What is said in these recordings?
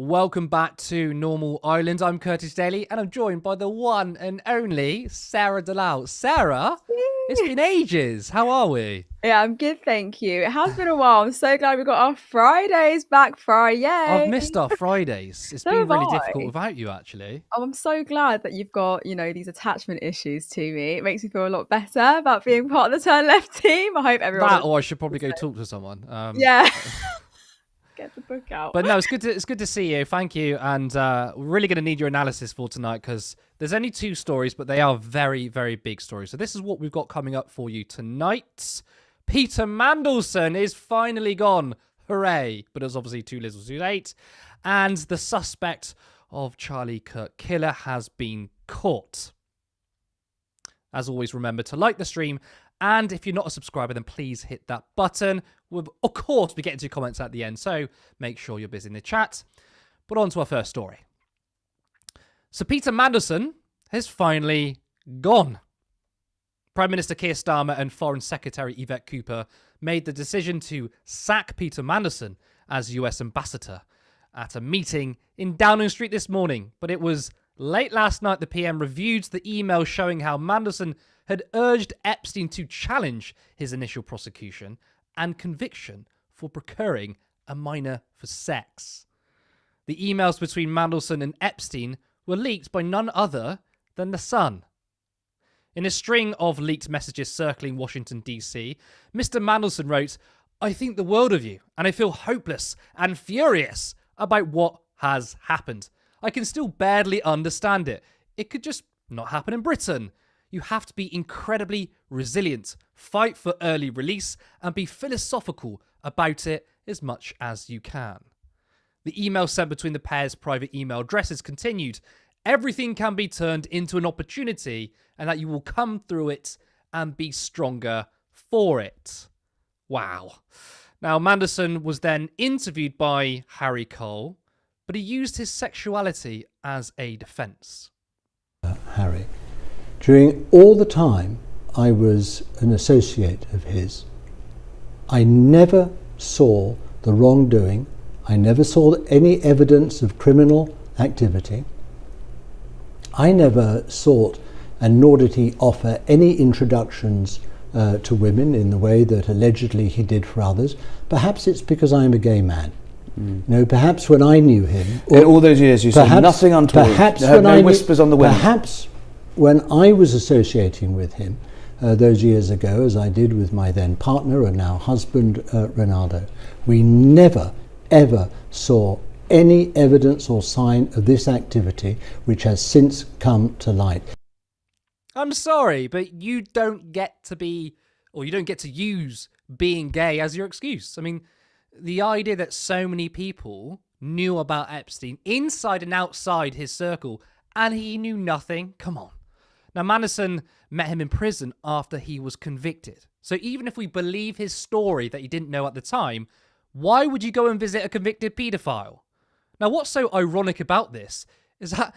Welcome back to Normal Island. I'm Curtis Daly, and I'm joined by the one and only Sarah Dallal. Sarah, it's been ages. How are we? Yeah, I'm good, thank you. It has been a while. I'm so glad we got our Fridays back. Friday. I've missed our Fridays. It's So been have really I. difficult without you, actually. Oh, I'm so glad that you've got, these attachment issues to me. It makes me feel a lot better about being part of the Turn Left team. I hope everyone. That, or I should probably go talk to someone. Yeah. Get the book out. But no, it's good to see you. Thank you, and we're really going to need your analysis for tonight because there's only two stories, but they are very, very big stories. So this is what we've got coming up for you tonight. Peter Mandelson is finally gone. Hooray. But it was obviously too little too late. And the suspect of Charlie Kirk killer has been caught. As always, remember to like the stream. And if you're not a subscriber, then please hit that button. We'll, of course, be getting to comments at the end. So make sure you're busy in the chat. But on to our first story. So Peter Mandelson has finally gone. Prime Minister Keir Starmer and Foreign Secretary Yvette Cooper made the decision to sack Peter Mandelson as US ambassador at a meeting in Downing Street this morning. But it was late last night the PM reviewed the email showing how Mandelson had urged Epstein to challenge his initial prosecution and conviction for procuring a minor for sex. The emails between Mandelson and Epstein were leaked by none other than The Sun. In a string of leaked messages circling Washington, D.C., Mr. Mandelson wrote, "I think the world of you, and I feel hopeless and furious about what has happened. I can still barely understand it. It could just not happen in Britain. You have to be incredibly resilient, fight for early release, and be philosophical about it as much as you can." The email sent between the pair's private email addresses continued, "Everything can be turned into an opportunity and that you will come through it and be stronger for it." Wow. Now, Mandelson was then interviewed by Harry Cole, but he used his sexuality as a defence. Harry, during all the time I was an associate of his, I never saw the wrongdoing. I never saw any evidence of criminal activity. I never sought, and nor did he offer any introductions to women in the way that allegedly he did for others. Perhaps it's because I'm a gay man. No, perhaps when I knew him... In all those years you said nothing untoward, perhaps when no whispers on the wind. Perhaps when I was associating with him those years ago, as I did with my then partner and now husband, Ronaldo, we never, ever saw any evidence or sign of this activity which has since come to light. I'm sorry, but you don't get to be, or you don't get to use being gay as your excuse. I mean, the idea that so many people knew about Epstein inside and outside his circle and he knew nothing, come on. Now, Mandelson met him in prison after he was convicted. So even if we believe his story that he didn't know at the time, why would you go and visit a convicted paedophile? Now, what's so ironic about this is that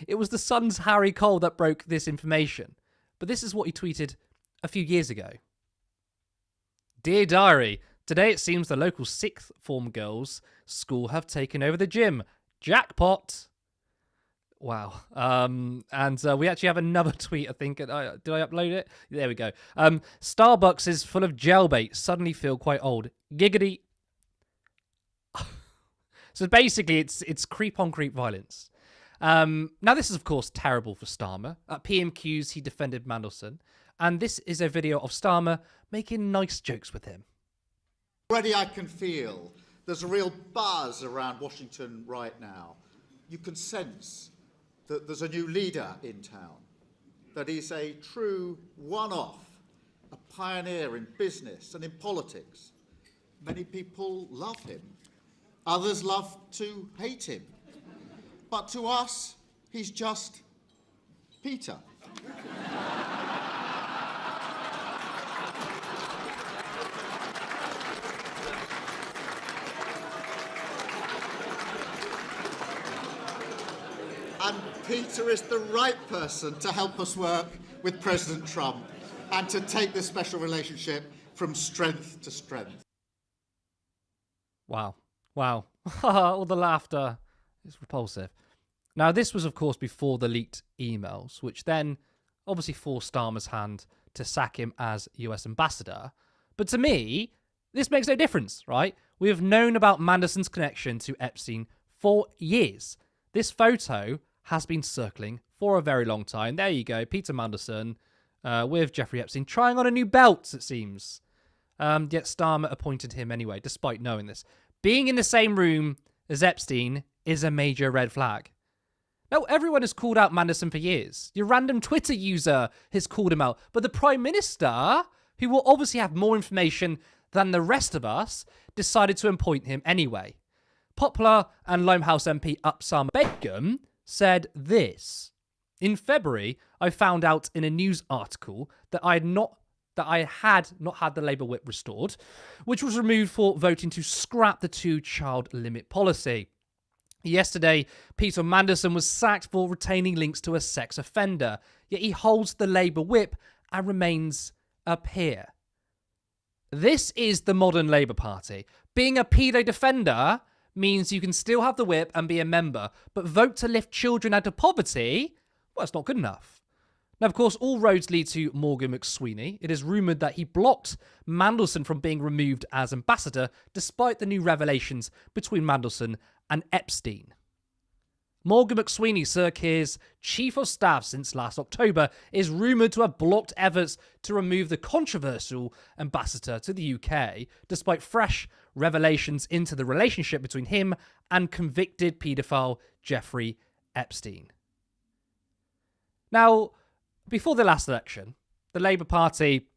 it was The Sun's Harry Cole that broke this information. But this is what he tweeted a few years ago. "Dear Diary, today it seems the local sixth form girls' school have taken over the gym. Jackpot." Wow. And we actually have another tweet, I think. Did I upload it? There we go. "Starbucks is full of jailbait. Suddenly feel quite old. Giggity." So basically, it's creep on creep violence. Now, this is, of course, terrible for Starmer. At PMQs, he defended Mandelson. And this is a video of Starmer making nice jokes with him. Already I can feel there's a real buzz around Washington right now. You can sense that there's a new leader in town, that he's a true one-off, a pioneer in business and in politics. Many people love him. Others love to hate him. But to us, he's just Peter. And Peter is the right person to help us work with President Trump and to take this special relationship from strength to strength. Wow. Wow. All the laughter. It's repulsive. Now, this was, of course, before the leaked emails, which then obviously forced Starmer's hand to sack him as US ambassador. But to me, this makes no difference, right? We have known about Mandelson's connection to Epstein for years. This photo has been circling for a very long time. There you go, Peter Mandelson with Jeffrey Epstein trying on a new belt, it seems. Yet Starmer appointed him anyway, despite knowing this. Being in the same room as Epstein is a major red flag. Now, everyone has called out Mandelson for years. Your random Twitter user has called him out. But the Prime Minister, who will obviously have more information than the rest of us, decided to appoint him anyway. Poplar and Limehouse MP Upsama Begum said this. In February, I found out in a news article that I had not had the Labour whip restored, which was removed for voting to scrap the 2-child limit policy. Yesterday, Peter Mandelson was sacked for retaining links to a sex offender, yet he holds the Labour whip and remains a peer. This is the modern Labour Party. Being a pedo defender means you can still have the whip and be a member, but vote to lift children out of poverty? Well, it's not good enough. Now, of course, all roads lead to Morgan McSweeney. It is rumoured that he blocked Mandelson from being removed as ambassador, despite the new revelations between Mandelson and Epstein. Morgan McSweeney, Sir Keir's chief of staff since last October, is rumoured to have blocked efforts to remove the controversial ambassador to the UK, despite fresh revelations into the relationship between him and convicted paedophile Jeffrey Epstein. Now, before the last election, the Labour Party,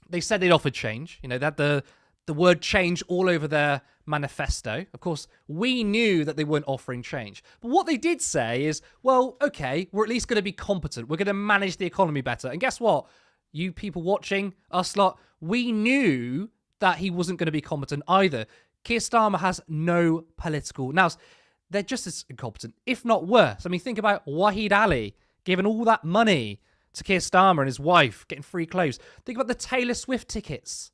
they said they'd offered change. You know, they had the word change all over their manifesto. Of course, we knew that they weren't offering change. But what they did say is, well, okay, we're at least going to be competent. We're going to manage the economy better. And guess what? You people watching, us lot, we knew that he wasn't going to be competent either. Keir Starmer has no political... Now, they're just as incompetent, if not worse. I mean, think about Wahid Ali giving all that money to Keir Starmer and his wife, getting free clothes. Think about the Taylor Swift tickets,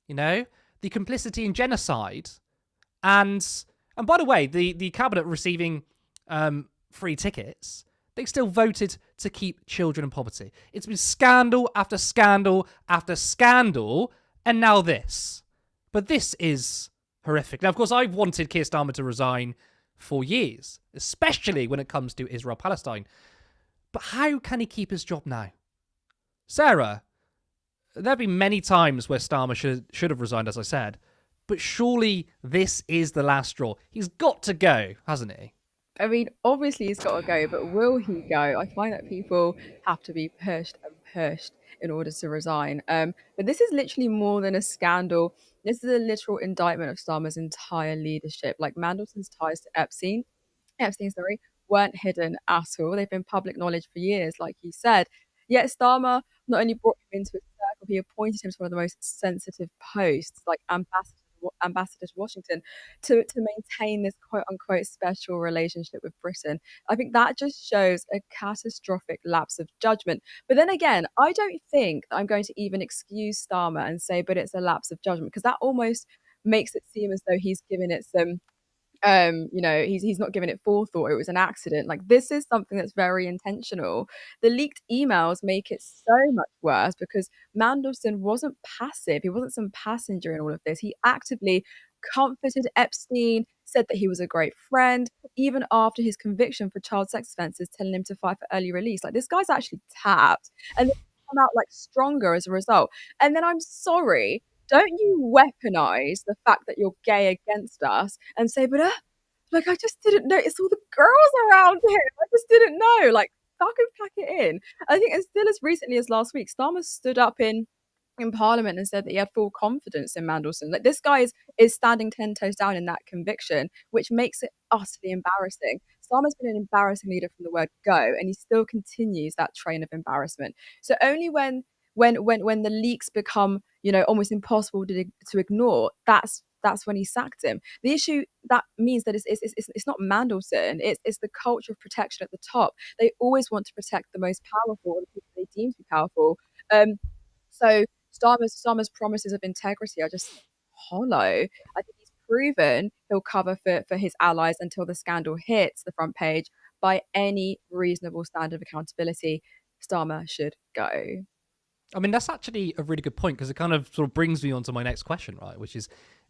you know, the complicity in genocide. And by the way, the cabinet receiving free tickets, they still voted to keep children in poverty. It's been scandal after scandal after scandal, and now this. But this is horrific. Now, of course, I've wanted Keir Starmer to resign for years, especially when it comes to Israel-Palestine. But how can he keep his job now? Sarah, there have been many times where Starmer should have resigned, as I said, but surely this is the last straw. He's got to go, hasn't he? I mean, obviously he's got to go, but will he go? I find that people have to be pushed and pushed in order to resign. But this is literally more than a scandal. This is a literal indictment of Starmer's entire leadership. Like Mandelson's ties to Epstein, weren't hidden at all. They've been public knowledge for years, like you said. Yet Starmer not only brought him into his circle, he appointed him to one of the most sensitive posts, like ambassador to Washington, to maintain this quote-unquote special relationship with Britain. I think that just shows a catastrophic lapse of judgment. But then again, I don't think that I'm going to even excuse Starmer and say, but it's a lapse of judgment, because that almost makes it seem as though he's given it some he's not giving it forethought. It was an accident. Like, this is something that's very intentional. The leaked emails make it so much worse because Mandelson wasn't passive. He wasn't some passenger in all of this. He actively comforted Epstein, said that he was a great friend, even after his conviction for child sex offences, telling him to fight for early release. Like, this guy's actually tapped, and then come out like stronger as a result. And then, I'm sorry, don't you weaponize the fact that you're gay against us and say, but like, I just didn't notice all the girls around him. I just didn't know. Like, fucking pack it in. I think, as still as recently as last week, Starmer stood up in Parliament and said that he had full confidence in Mandelson. Like, this guy is standing 10 toes down in that conviction, which makes it utterly embarrassing. Starmer's been an embarrassing leader from the word go, and he still continues that train of embarrassment. So only when the leaks become, almost impossible to ignore, that's when he sacked him. The issue, that means that it's not Mandelson, it's the culture of protection at the top. They always want to protect the most powerful, the people they deem to be powerful. So Starmer's promises of integrity are just hollow. I think he's proven he'll cover for his allies until the scandal hits the front page by any reasonable standard of accountability, Starmer should go. I mean, that's actually a really good point, because it kind of sort of brings me on to my next question, right? Which is,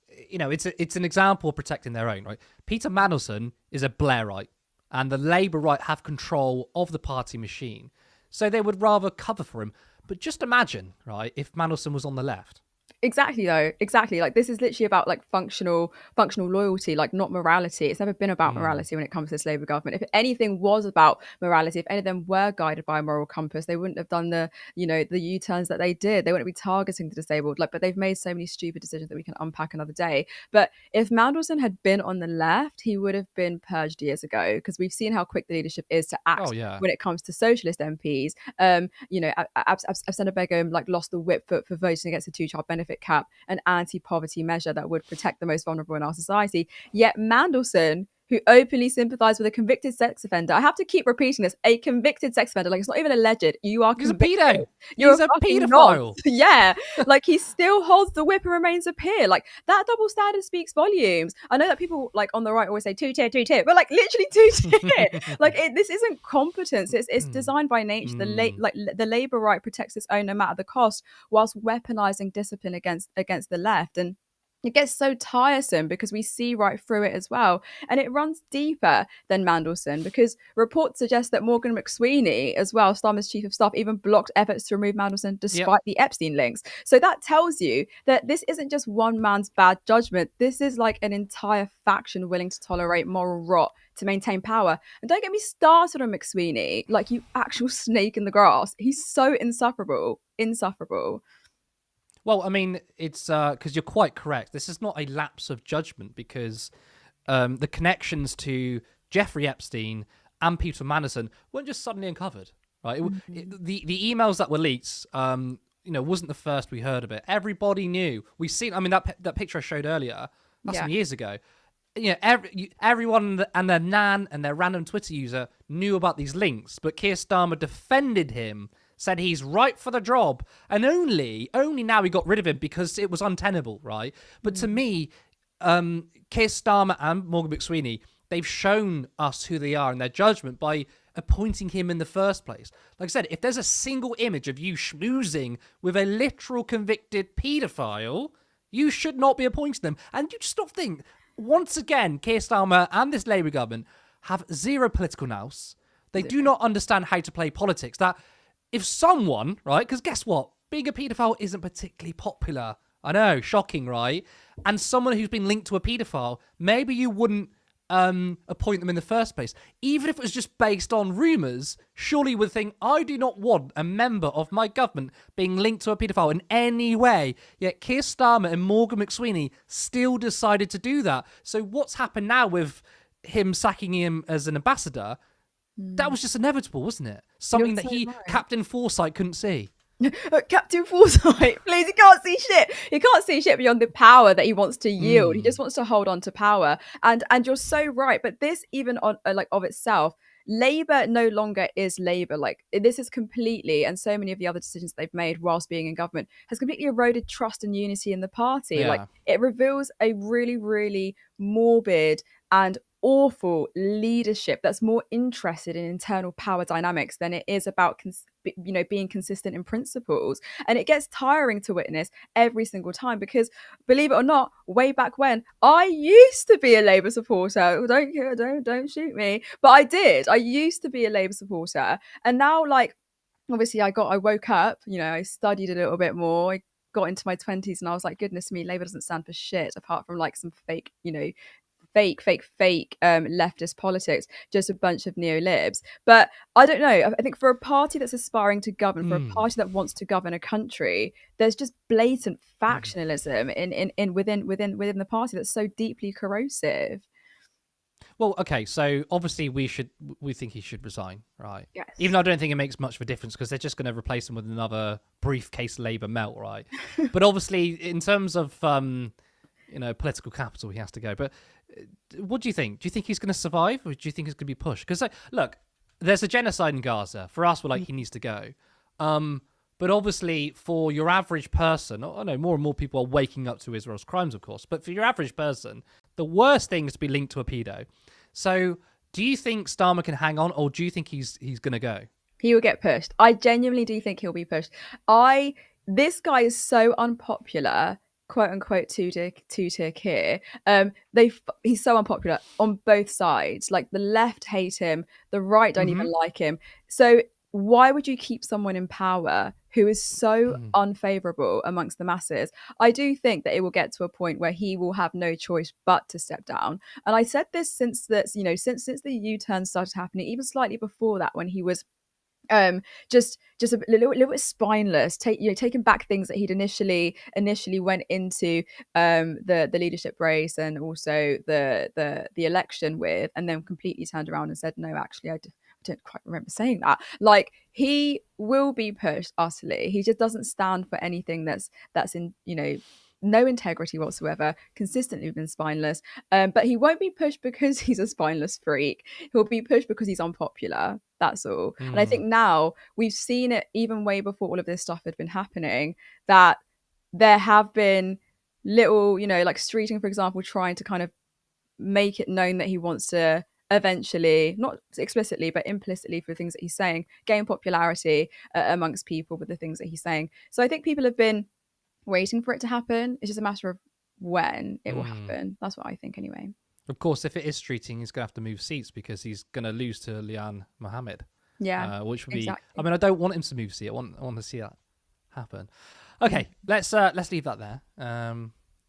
it's an example of protecting their own, right? Peter Mandelson is a Blairite, and the Labour right have control of the party machine. So they would rather cover for him. But just imagine, right, if Mandelson was on the left. Exactly, though. Exactly. Like, this is literally about like functional loyalty, like not morality. It's never been about morality when it comes to this Labour government. If anything was about morality, if any of them were guided by a moral compass, they wouldn't have done the U-turns that they did. They wouldn't be targeting the disabled. Like, but they've made so many stupid decisions that we can unpack another day. But if Mandelson had been on the left, he would have been purged years ago, because we've seen how quick the leadership is to act when it comes to socialist MPs. Absenda Begum lost the whip for voting against the two-child benefit cap, an anti-poverty measure that would protect the most vulnerable in our society. Yet Mandelson, who openly sympathised with a convicted sex offender, I have to keep repeating this, a convicted sex offender, like, it's not even alleged, you are convicted. He's a pedo. You're He's a fucking paedophile. not. Yeah, like, he still holds the whip and remains a peer. Like, that double standard speaks volumes. I know that people like on the right always say two-tier, but like literally two-tier. Like, this isn't competence. It's designed by nature. The Labour right protects its own no matter the cost, whilst weaponising discipline against the left. And it gets so tiresome because we see right through it as well. And it runs deeper than Mandelson, because reports suggest that Morgan McSweeney, as well, Starmer's chief of staff, even blocked efforts to remove Mandelson despite the Epstein links. So that tells you that this isn't just one man's bad judgment. This is like an entire faction willing to tolerate moral rot to maintain power. And don't get me started on McSweeney, like, you actual snake in the grass. He's so insufferable. Well, I mean, it's because you're quite correct. This is not a lapse of judgment, because the connections to Jeffrey Epstein and Peter Mandelson weren't just suddenly uncovered, right? The emails that were leaked, wasn't the first we heard of it. Everybody knew. We've seen. I mean, that picture I showed earlier, that's some years ago. Everyone and their nan and their random Twitter user knew about these links, but Keir Starmer defended him, said he's right for the job, and only now he got rid of him because it was untenable, right? But to me, Keir Starmer and Morgan McSweeney, they've shown us who they are in their judgment by appointing him in the first place. Like I said, if there's a single image of you schmoozing with a literal convicted paedophile, you should not be appointing them. And you just don't think, once again, Keir Starmer and this Labour government have zero political nous. They do not understand how to play politics. That if someone, right, because guess what? Being a paedophile isn't particularly popular. I know, shocking, right? And someone who's been linked to a paedophile, maybe you wouldn't appoint them in the first place. Even if it was just based on rumours, surely you would think, I do not want a member of my government being linked to a paedophile in any way. Yet Keir Starmer and Morgan McSweeney still decided to do that. So what's happened now with him sacking him as an ambassador? That was just inevitable, wasn't it? Something that Captain Foresight couldn't see. Captain Foresight, please, he can't see shit. He can't see shit beyond the power that he wants to yield. He just wants to hold on to power. And you're so right. But this, even on of itself, Labour no longer is Labour. Like, this is completely, and so many of the other decisions they've made whilst being in government has completely eroded trust and unity in the party. Yeah. Like, it reveals a really, really morbid and awful leadership that's more interested in internal power dynamics than it is about being consistent in principles. And it gets tiring to witness every single time, because believe it or not, way back when, I used to be a Labour supporter. Don't shoot me, but I used to be a Labour supporter. And now, like, obviously I woke up, I studied a little bit more, I got into my 20s, and I was like, goodness me, Labour doesn't stand for shit apart from like some fake leftist politics, just a bunch of neo-libs. But I don't know, I think for a party that's aspiring to govern, for a party that wants to govern a country, there's just blatant factionalism in within the party that's so deeply corrosive. Well, okay, so obviously we think he should resign, right? Yes. Even though I don't think it makes much of a difference, because they're just going to replace him with another briefcase Labour melt, right? But obviously, in terms of political capital, he has to go. But what do you think? Do you think he's going to survive, or do you think he's going to be pushed? Because look, there's a genocide in Gaza. For us, we're like, he needs to go. But obviously, for your average person, I know more and more people are waking up to Israel's crimes, of course. But for your average person, the worst thing is to be linked to a pedo. So, do you think Starmer can hang on, or do you think he's going to go? He will get pushed. I genuinely do think he'll be pushed. This guy is so unpopular, quote unquote, to tick here. He's so unpopular on both sides. Like the left hate him, the right don't even like him. So why would you keep someone in power who is so unfavorable amongst the masses? I do think that it will get to a point where he will have no choice but to step down. And I said this since the U-turn started happening, even slightly before that, when he was just a little bit spineless, taking back things that he'd initially went into the leadership race and also the election with, and then completely turned around and said, no, actually, I don't quite remember saying that. Like, he will be pushed utterly. He just doesn't stand for anything that's in, no integrity whatsoever, consistently been spineless. But he won't be pushed because he's a spineless freak. He'll be pushed because he's unpopular. That's all. And I think now we've seen it even way before all of this stuff had been happening, that there have been little, like Streeting, for example, trying to kind of make it known that he wants to eventually, not explicitly, but implicitly, for things that he's saying, gain popularity amongst people with the things that he's saying. So I think people have been waiting for it to happen. It's just a matter of when it will happen. That's what I think anyway. Of course, if it is Streeting, he's going to have to move seats because he's going to lose to Lian Mohammed. Yeah, which would be. exactly. I mean, I don't want him to move seat. I want to see that happen. Okay, let's leave that there.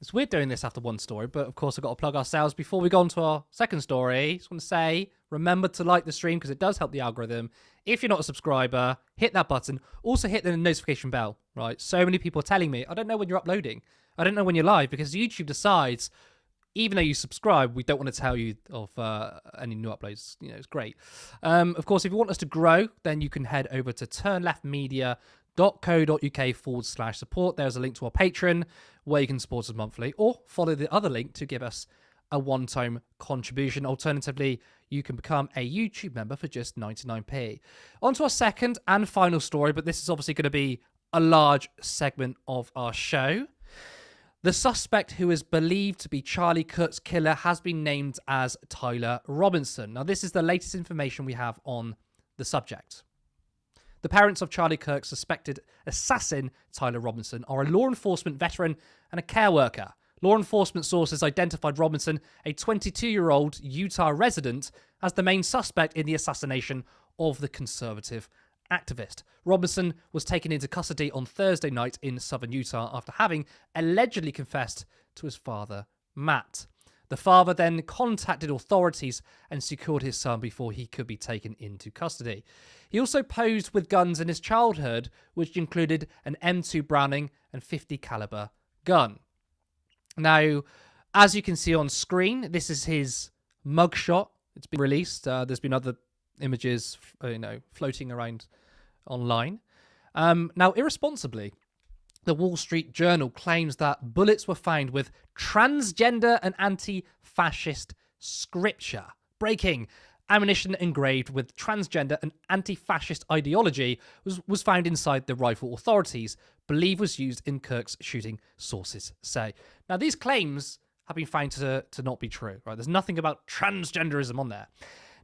It's weird doing this after one story, but of course I've got to plug ourselves before we go on to our second story. Just want to say, remember to like the stream because it does help the algorithm. If you're not a subscriber, hit that button. Also hit the notification bell, right? So many people are telling me, I don't know when you're uploading. I don't know when you're live, because YouTube decides, even though you subscribe, we don't want to tell you of any new uploads. It's great. Of course, if you want us to grow, then you can head over to turnleftmedia.co.uk/support. There's a link to our Patreon where you can support us monthly, or follow the other link to give us a one-time contribution. Alternatively, you can become a YouTube member for just 99p. On to our second and final story, but this is obviously going to be a large segment of our show. The suspect who is believed to be Charlie Kirk's killer has been named as Tyler Robinson. Now, this is the latest information we have on the subject. The parents of Charlie Kirk's suspected assassin, Tyler Robinson, are a law enforcement veteran and a care worker. Law enforcement sources identified Robinson, a 22-year-old Utah resident, as the main suspect in the assassination of the conservative activist. Robinson was taken into custody on Thursday night in southern Utah after having allegedly confessed to his father, Matt. The father then contacted authorities and secured his son before he could be taken into custody. He also posed with guns in his childhood, which included an M2 Browning and .50 caliber gun. Now, as you can see on screen, this is his mugshot. It's been released. There's been other images, floating around online. Now, irresponsibly, the Wall Street Journal claims that bullets were found with transgender and anti-fascist scripture. Breaking. Ammunition engraved with transgender and anti-fascist ideology was found inside the rifle authorities believe was used in Kirk's shooting, sources say. Now, these claims have been found to not be true, right? There's nothing about transgenderism on there.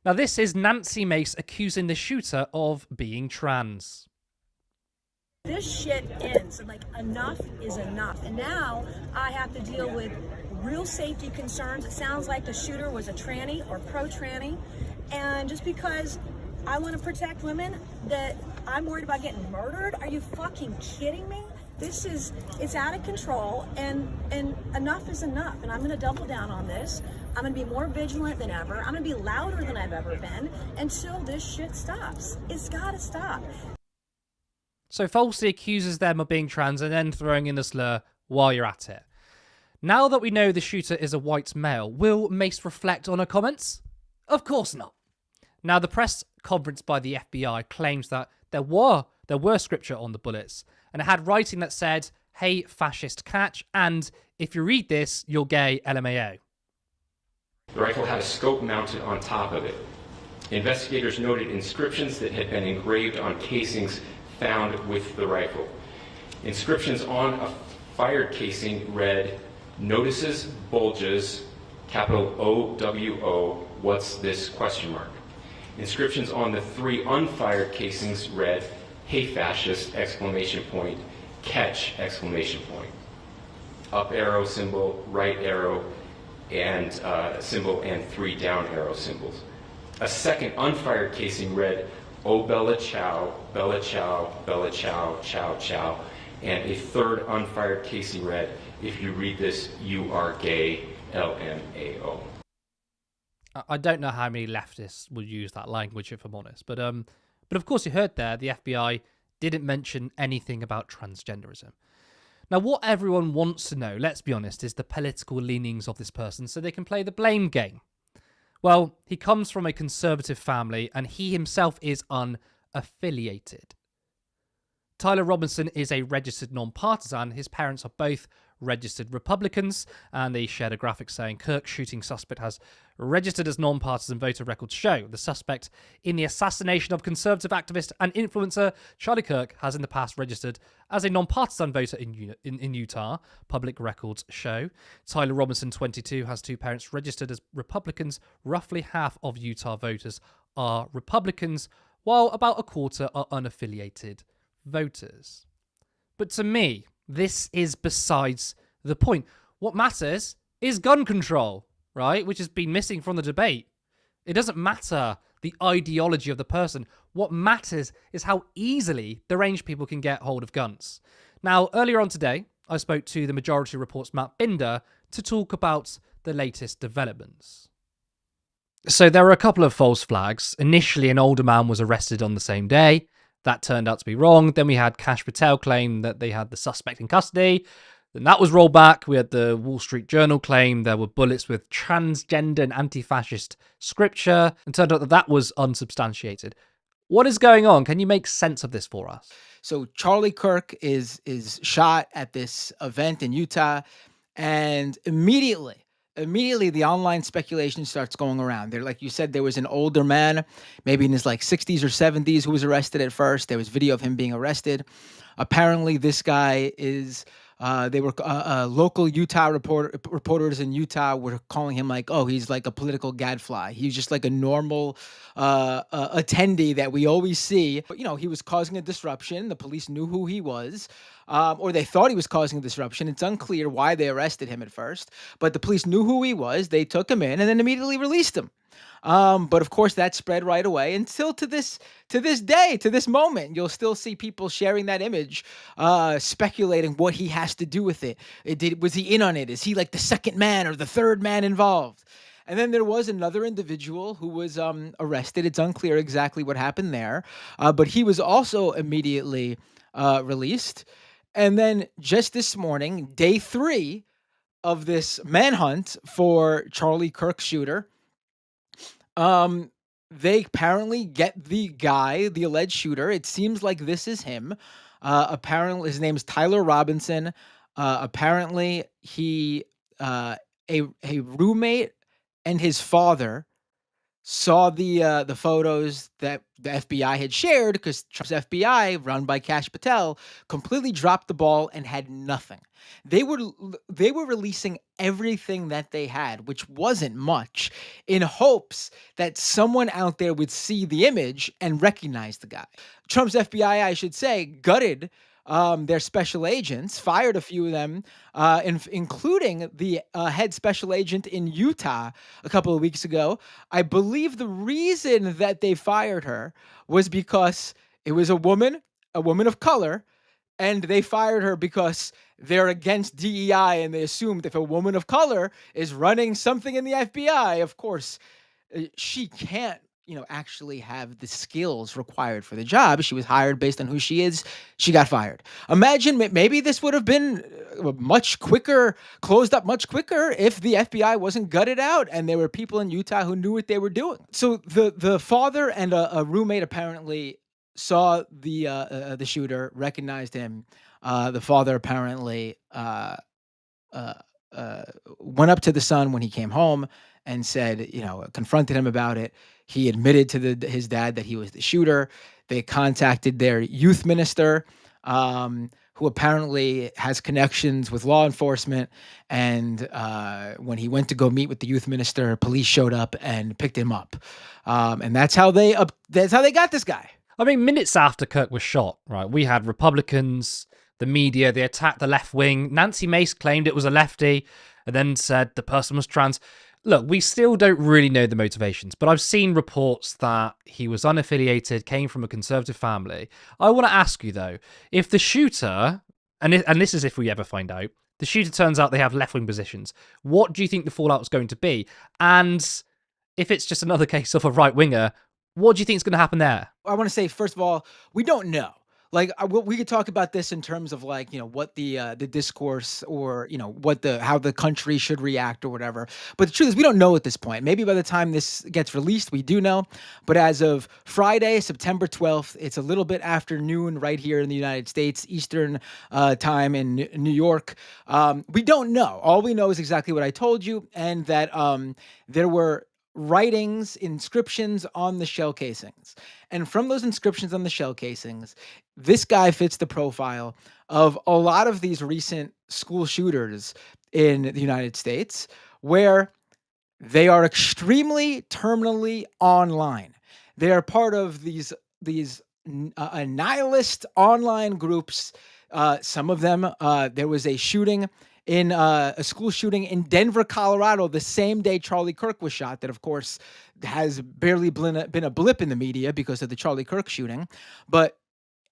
Now, this is Nancy Mace accusing the shooter of being trans. This shit ends. Enough is enough. And now I have to deal with real safety concerns. It sounds like the shooter was a tranny or pro-tranny. And just because I want to protect women, that I'm worried about getting murdered? Are you fucking kidding me? It's out of control, and enough is enough. And I'm going to double down on this. I'm going to be more vigilant than ever. I'm going to be louder than I've ever been until this shit stops. It's got to stop. So falsely accuses them of being trans and then throwing in the slur while you're at it. Now that we know the shooter is a white male, will Mace reflect on her comments? Of course not. Now, the press conference by the FBI claims that there were scripture on the bullets, and it had writing that said, "Hey, fascist catch," and "If you read this, you're gay, LMAO." The rifle had a scope mounted on top of it. Investigators noted inscriptions that had been engraved on casings found with the rifle. Inscriptions on a fired casing read, "Notices bulges, capital OWO, what's this?" ? Inscriptions on the 3 unfired casings read, "Hey fascist!" ! Catch! Up arrow symbol, right arrow and symbol, and 3 down arrow symbols. A second unfired casing read, "Oh Bella Ciao, Bella Ciao, Bella Ciao, Ciao Ciao," and a third unfired casing read, "If you read this, you are gay, LMAO." I don't know how many leftists would use that language, if I'm honest, but of course you heard there the FBI didn't mention anything about transgenderism. Now, what everyone wants to know, let's be honest, is the political leanings of this person so they can play the blame game. Well, he comes from a conservative family and he himself is unaffiliated. Tyler Robinson is a registered non-partisan. His parents are both registered Republicans, and they shared a graphic saying Kirk shooting suspect has registered as non-partisan voter records show. The suspect in the assassination of conservative activist and influencer Charlie Kirk has in the past registered as a non-partisan voter in Utah, public records show. Tyler Robinson, 22, has 2 parents registered as Republicans. Roughly half of Utah voters are Republicans, while about a quarter are unaffiliated voters. But to me, this is besides the point. What matters is gun control, right? Which has been missing from the debate. It doesn't matter the ideology of the person. What matters is how easily deranged people can get hold of guns. Now, earlier on today, I spoke to the Majority Report's Matt Binder to talk about the latest developments. So there were a couple of false flags. Initially, an older man was arrested on the same day. That turned out to be wrong. Then we had Kash Patel claim that they had the suspect in custody. Then that was rolled back. We had the Wall Street Journal claim there were bullets with transgender and anti-fascist scripture. And turned out that that was unsubstantiated. What is going on? Can you make sense of this for us? So Charlie Kirk is shot at this event in Utah, and immediately the online speculation starts going around. There, like you said, there was an older man, maybe in his 60s or 70s, who was arrested at first. There was video of him being arrested. Apparently, this guy is. They were local Utah reporters in Utah were calling him he's like a political gadfly. He's just like a normal attendee that we always see. But, he was causing a disruption. The police knew who he was, or they thought he was causing a disruption. It's unclear why they arrested him at first, but the police knew who he was. They took him in and then immediately released him. But of course that spread right away until to this day, to this moment, you'll still see people sharing that image, speculating what he has to do with it. Was he in on it? Is he like the second man or the third man involved? And then there was another individual who was arrested. It's unclear exactly what happened there, but he was also immediately released. And then just this morning, day 3 of this manhunt for Charlie Kirk shooter, they apparently get the guy, the alleged shooter. It seems like this is him. Apparently his name is Tyler Robinson. Apparently he, a roommate and his father saw the photos that the FBI had shared, because Trump's FBI, run by Kash Patel, completely dropped the ball and had nothing. They were releasing everything that they had, which wasn't much, in hopes that someone out there would see the image and recognize the guy. Trump's FBI, I should say, gutted their special agents, fired a few of them, including the head special agent in Utah a couple of weeks ago. I believe the reason that they fired her was because it was a woman of color, and they fired her because they're against DEI, and they assumed if a woman of color is running something in the FBI, of course, she can't actually have the skills required for the job. She was hired based on who she is. She got fired. Imagine maybe this would have been much quicker, closed up much quicker, if the FBI wasn't gutted out and there were people in Utah who knew what they were doing. So the father and a roommate apparently saw the shooter, recognized him. The father apparently went up to the son when he came home and said, confronted him about it. He admitted to his dad that he was the shooter. They contacted their youth minister, who apparently has connections with law enforcement. And when he went to go meet with the youth minister, police showed up and picked him up. And that's how they got this guy. I mean, minutes after Kirk was shot, right, we had Republicans, the media, they attacked the left wing. Nancy Mace claimed it was a lefty and then said the person was trans. Look, we still don't really know the motivations, but I've seen reports that he was unaffiliated, came from a conservative family. I want to ask you, though, if the shooter, and this is if we ever find out, the shooter turns out they have left-wing positions, what do you think the fallout is going to be? And if it's just another case of a right-winger, what do you think is going to happen there? I want to say, first of all, we don't know. Like, we could talk about this in terms of, like, what the discourse, or how the country should react or whatever. But the truth is, we don't know at this point. Maybe by the time this gets released, we do know. But as of Friday, September 12th, it's a little bit after noon right here in the United States, Eastern time in New York. We don't know. All we know is exactly what I told you, and that there were writings, inscriptions on the shell casings. And from those inscriptions on the shell casings, this guy fits the profile of a lot of these recent school shooters in the United States, where they are extremely terminally online. They are part of these nihilist online groups. Some of them, there was a shooting in a school shooting in Denver, Colorado, the same day Charlie Kirk was shot, that of course has barely been a blip in the media because of the Charlie Kirk shooting. But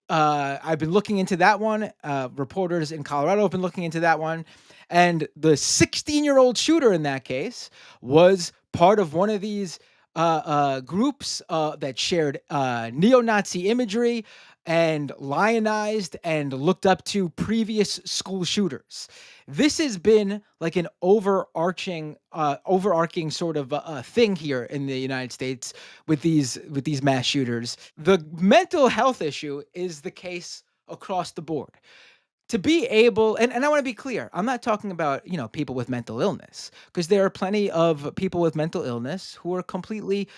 I've been looking into that one. Reporters in Colorado have been looking into that one. And the 16-year-old shooter in that case was part of one of these groups that shared neo-Nazi imagery and lionized and looked up to previous school shooters. This has been like an overarching sort of thing here in the United States with these mass shooters. The mental health issue is the case across the board. To be able, and I want to be clear, I'm not talking about, people with mental illness, because there are plenty of people with mental illness who are completely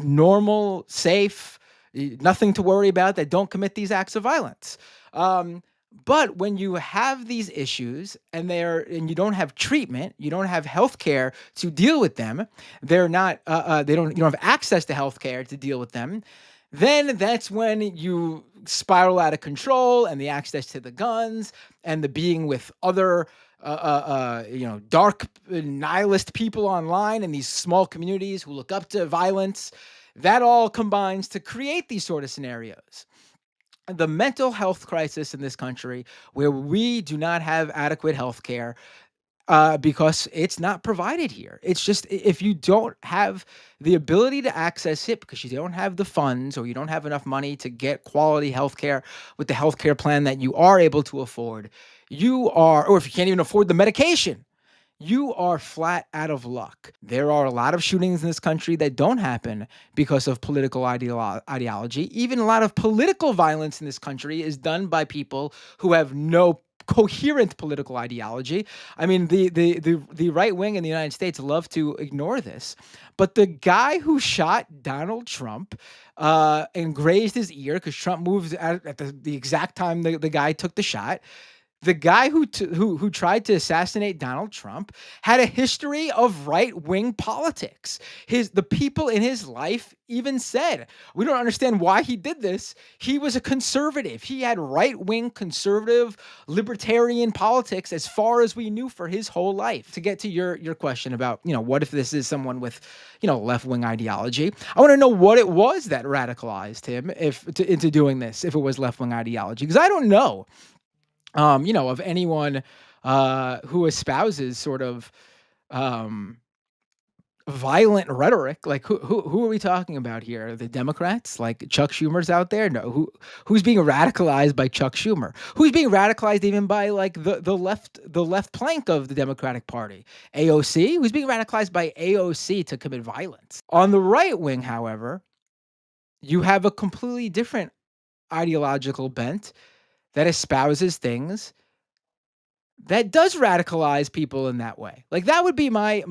normal, safe, nothing to worry about, that don't commit these acts of violence. But when you have these issues and you don't have treatment, you don't have health care to deal with them, you don't have access to health care to deal with them, then that's when you spiral out of control, and the access to the guns and the being with other dark nihilist people online in these small communities who look up to violence, that all combines to create these sort of scenarios. The mental health crisis in this country, where we do not have adequate health care because it's not provided here. It's just, if you don't have the ability to access it because you don't have the funds, or you don't have enough money to get quality health care with the health care plan that you are able to afford, or if you can't even afford the medication, you are flat out of luck. There are a lot of shootings in this country that don't happen because of political ideology. Even a lot of political violence in this country is done by people who have no coherent political ideology. I mean, the right wing in the United States love to ignore this. But the guy who shot Donald Trump and grazed his ear, because Trump moved at the exact time the guy took the shot, the guy who tried to assassinate Donald Trump had a history of right-wing politics. The people in his life even said, we don't understand why he did this. He was a conservative. He had right-wing, conservative, libertarian politics as far as we knew for his whole life. To get to your question about, what if this is someone with, left-wing ideology? I want to know what it was that radicalized him into doing this, if it was left-wing ideology, because I don't know. Of anyone who espouses sort of violent rhetoric. Like, who are we talking about here? The Democrats? Like Chuck Schumer's out there? No. Who's being radicalized by Chuck Schumer? Who's being radicalized even by like the left plank of the Democratic Party? AOC? Who's being radicalized by AOC to commit violence? On the right wing, however, you have a completely different ideological bent that espouses things that does radicalize people in that way. Like, that would be my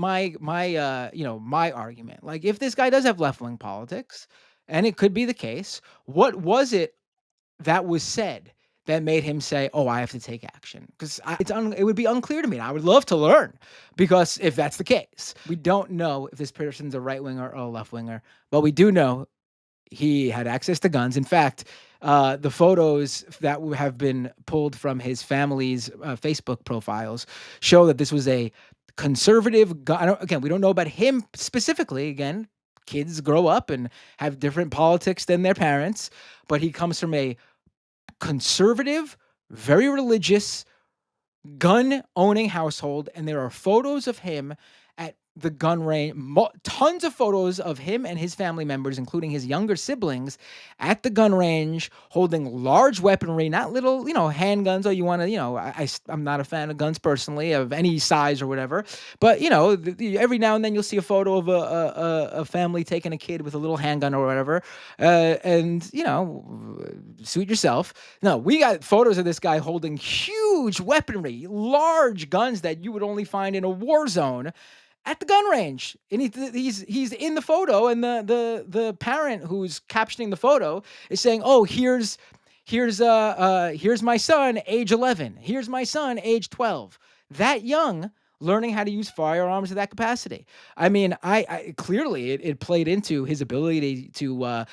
argument. Like, if this guy does have left-wing politics and it could be the case. What was it that was said that made him say, "Oh, I have to take action"? Because it would be unclear to me. And I would love to learn, because if that's the case, we don't know if this person's a right winger or a left winger, but we do know he had access to guns. In fact, the photos that have been pulled from his family's Facebook profiles show that this was a conservative gun. Again, we don't know about him specifically. Again, kids grow up and have different politics than their parents, but he comes from a conservative, very religious, gun-owning household, and there are photos of him at the gun range, tons of photos of him and his family members, including his younger siblings, at the gun range holding large weaponry, not little, handguns. Or you want to, I'm not a fan of guns personally, of any size or whatever. But every now and then you'll see a photo of a family taking a kid with a little handgun or whatever, and suit yourself. No, we got photos of this guy holding huge weaponry, large guns that you would only find in a war zone, at the gun range. And he's in the photo, and the parent who's captioning the photo is saying, "Oh, here's my son, age 11. Here's my son, age 12." That young, learning how to use firearms to that capacity. I mean, I clearly it played into his ability to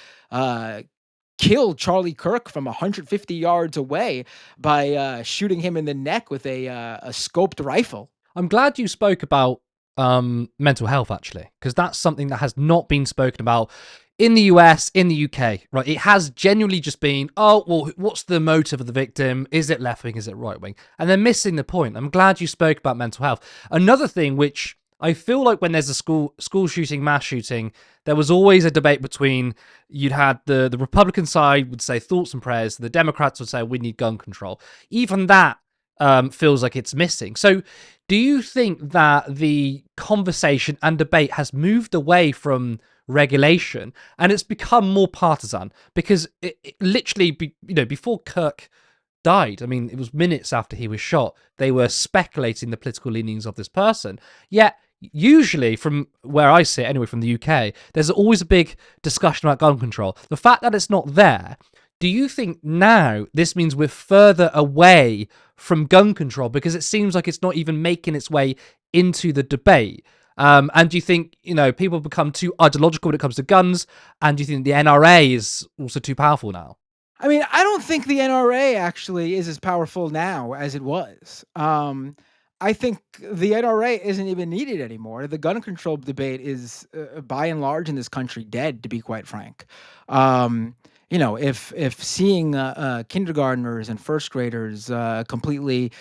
kill Charlie Kirk from 150 yards away by shooting him in the neck with a scoped rifle. I'm glad you spoke about mental health, actually, because that's something that has not been spoken about in the US, in the UK, right? It has genuinely just been, oh, well, what's the motive of the victim? Is it left wing? Is it right wing? And they're missing the point. I'm glad you spoke about mental health. Another thing which I feel like when there's a school shooting, mass shooting, there was always a debate between, you'd had the Republican side would say thoughts and prayers, the Democrats would say we need gun control. Even that feels like it's missing. So do you think that the conversation and debate has moved away from regulation and it's become more partisan? Because it literally, before Kirk died, I mean, it was minutes after he was shot, they were speculating the political leanings of this person. Yet, usually, from where I sit, anyway, from the UK, there's always a big discussion about gun control. The fact that it's not there, do you think now this means we're further away from gun control because it seems like it's not even making its way into the debate? And do you think, people become too ideological when it comes to guns? And do you think the NRA is also too powerful now? I mean, I don't think the NRA actually is as powerful now as it was. I think the NRA isn't even needed anymore. The gun control debate is, by and large in this country, dead, to be quite frank. If seeing kindergartners and first graders completely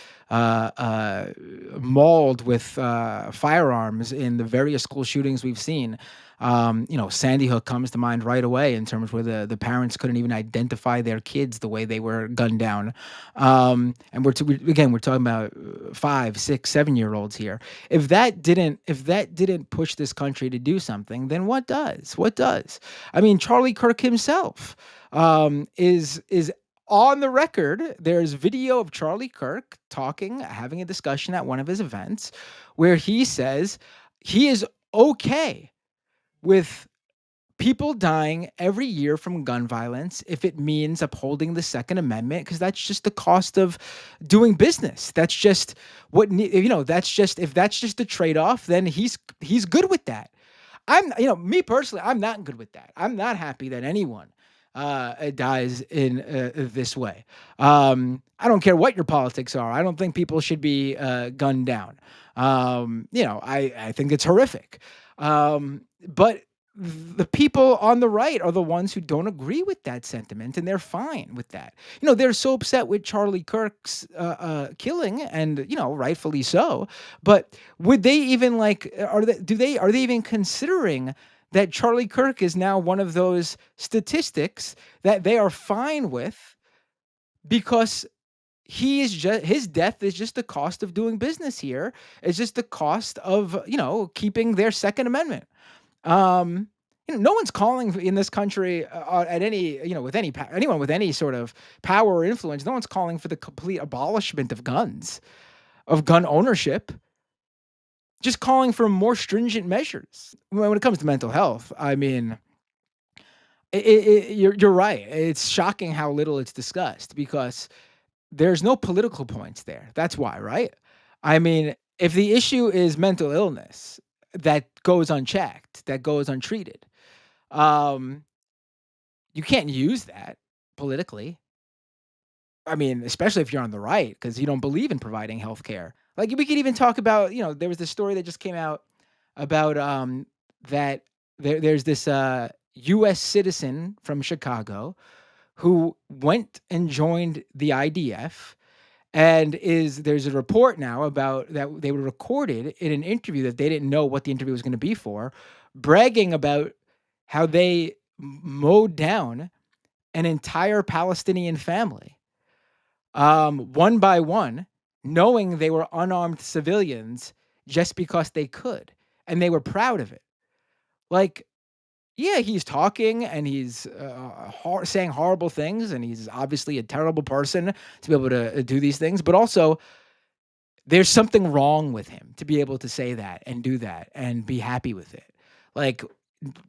mauled with firearms in the various school shootings we've seen, Sandy Hook comes to mind right away in terms where the parents couldn't even identify their kids the way they were gunned down. And we're talking about 5, 6, 7-year-olds here. If that didn't push this country to do something, then what does? What does? I mean, Charlie Kirk himself is on the record. There's video of Charlie Kirk having a discussion at one of his events where he says he is okay with people dying every year from gun violence if it means upholding the Second Amendment, because that's just the cost of doing business. That's just if that's just the trade-off, then he's good with that. Me personally, I'm not good with that. I'm not happy that anyone dies in this way. I don't care what your politics are. I don't think people should be gunned down. I think it's horrific. But the people on the right are the ones who don't agree with that sentiment, and they're fine with that. They're so upset with Charlie Kirk's killing, and rightfully so. But would they even are they even considering that Charlie Kirk is now one of those statistics that they are fine with because his death is just the cost of doing business here? It's just the cost of keeping their Second Amendment. No one's calling in this country at any with anyone with any sort of power or influence. No one's calling for the complete abolishment of guns, of gun ownership. Just calling for more stringent measures. When it comes to mental health, I mean, You're right. It's shocking how little it's discussed because there's no political points there. That's why, right? I mean, if the issue is mental illness that goes unchecked, that goes untreated, um, you can't use that politically. I mean, especially if you're on the right, because you don't believe in providing health care. Like, we could even talk about, there was this story that just came out about that there's this US citizen from Chicago who went and joined the IDF, and there's a report now about that they were recorded in an interview that they didn't know what the interview was going to be for, bragging about how they mowed down an entire Palestinian family, one by one, knowing they were unarmed civilians just because they could, and they were proud of it. Like, yeah, he's talking and he's saying horrible things, and he's obviously a terrible person to be able to do these things. But also, there's something wrong with him to be able to say that and do that and be happy with it. Like,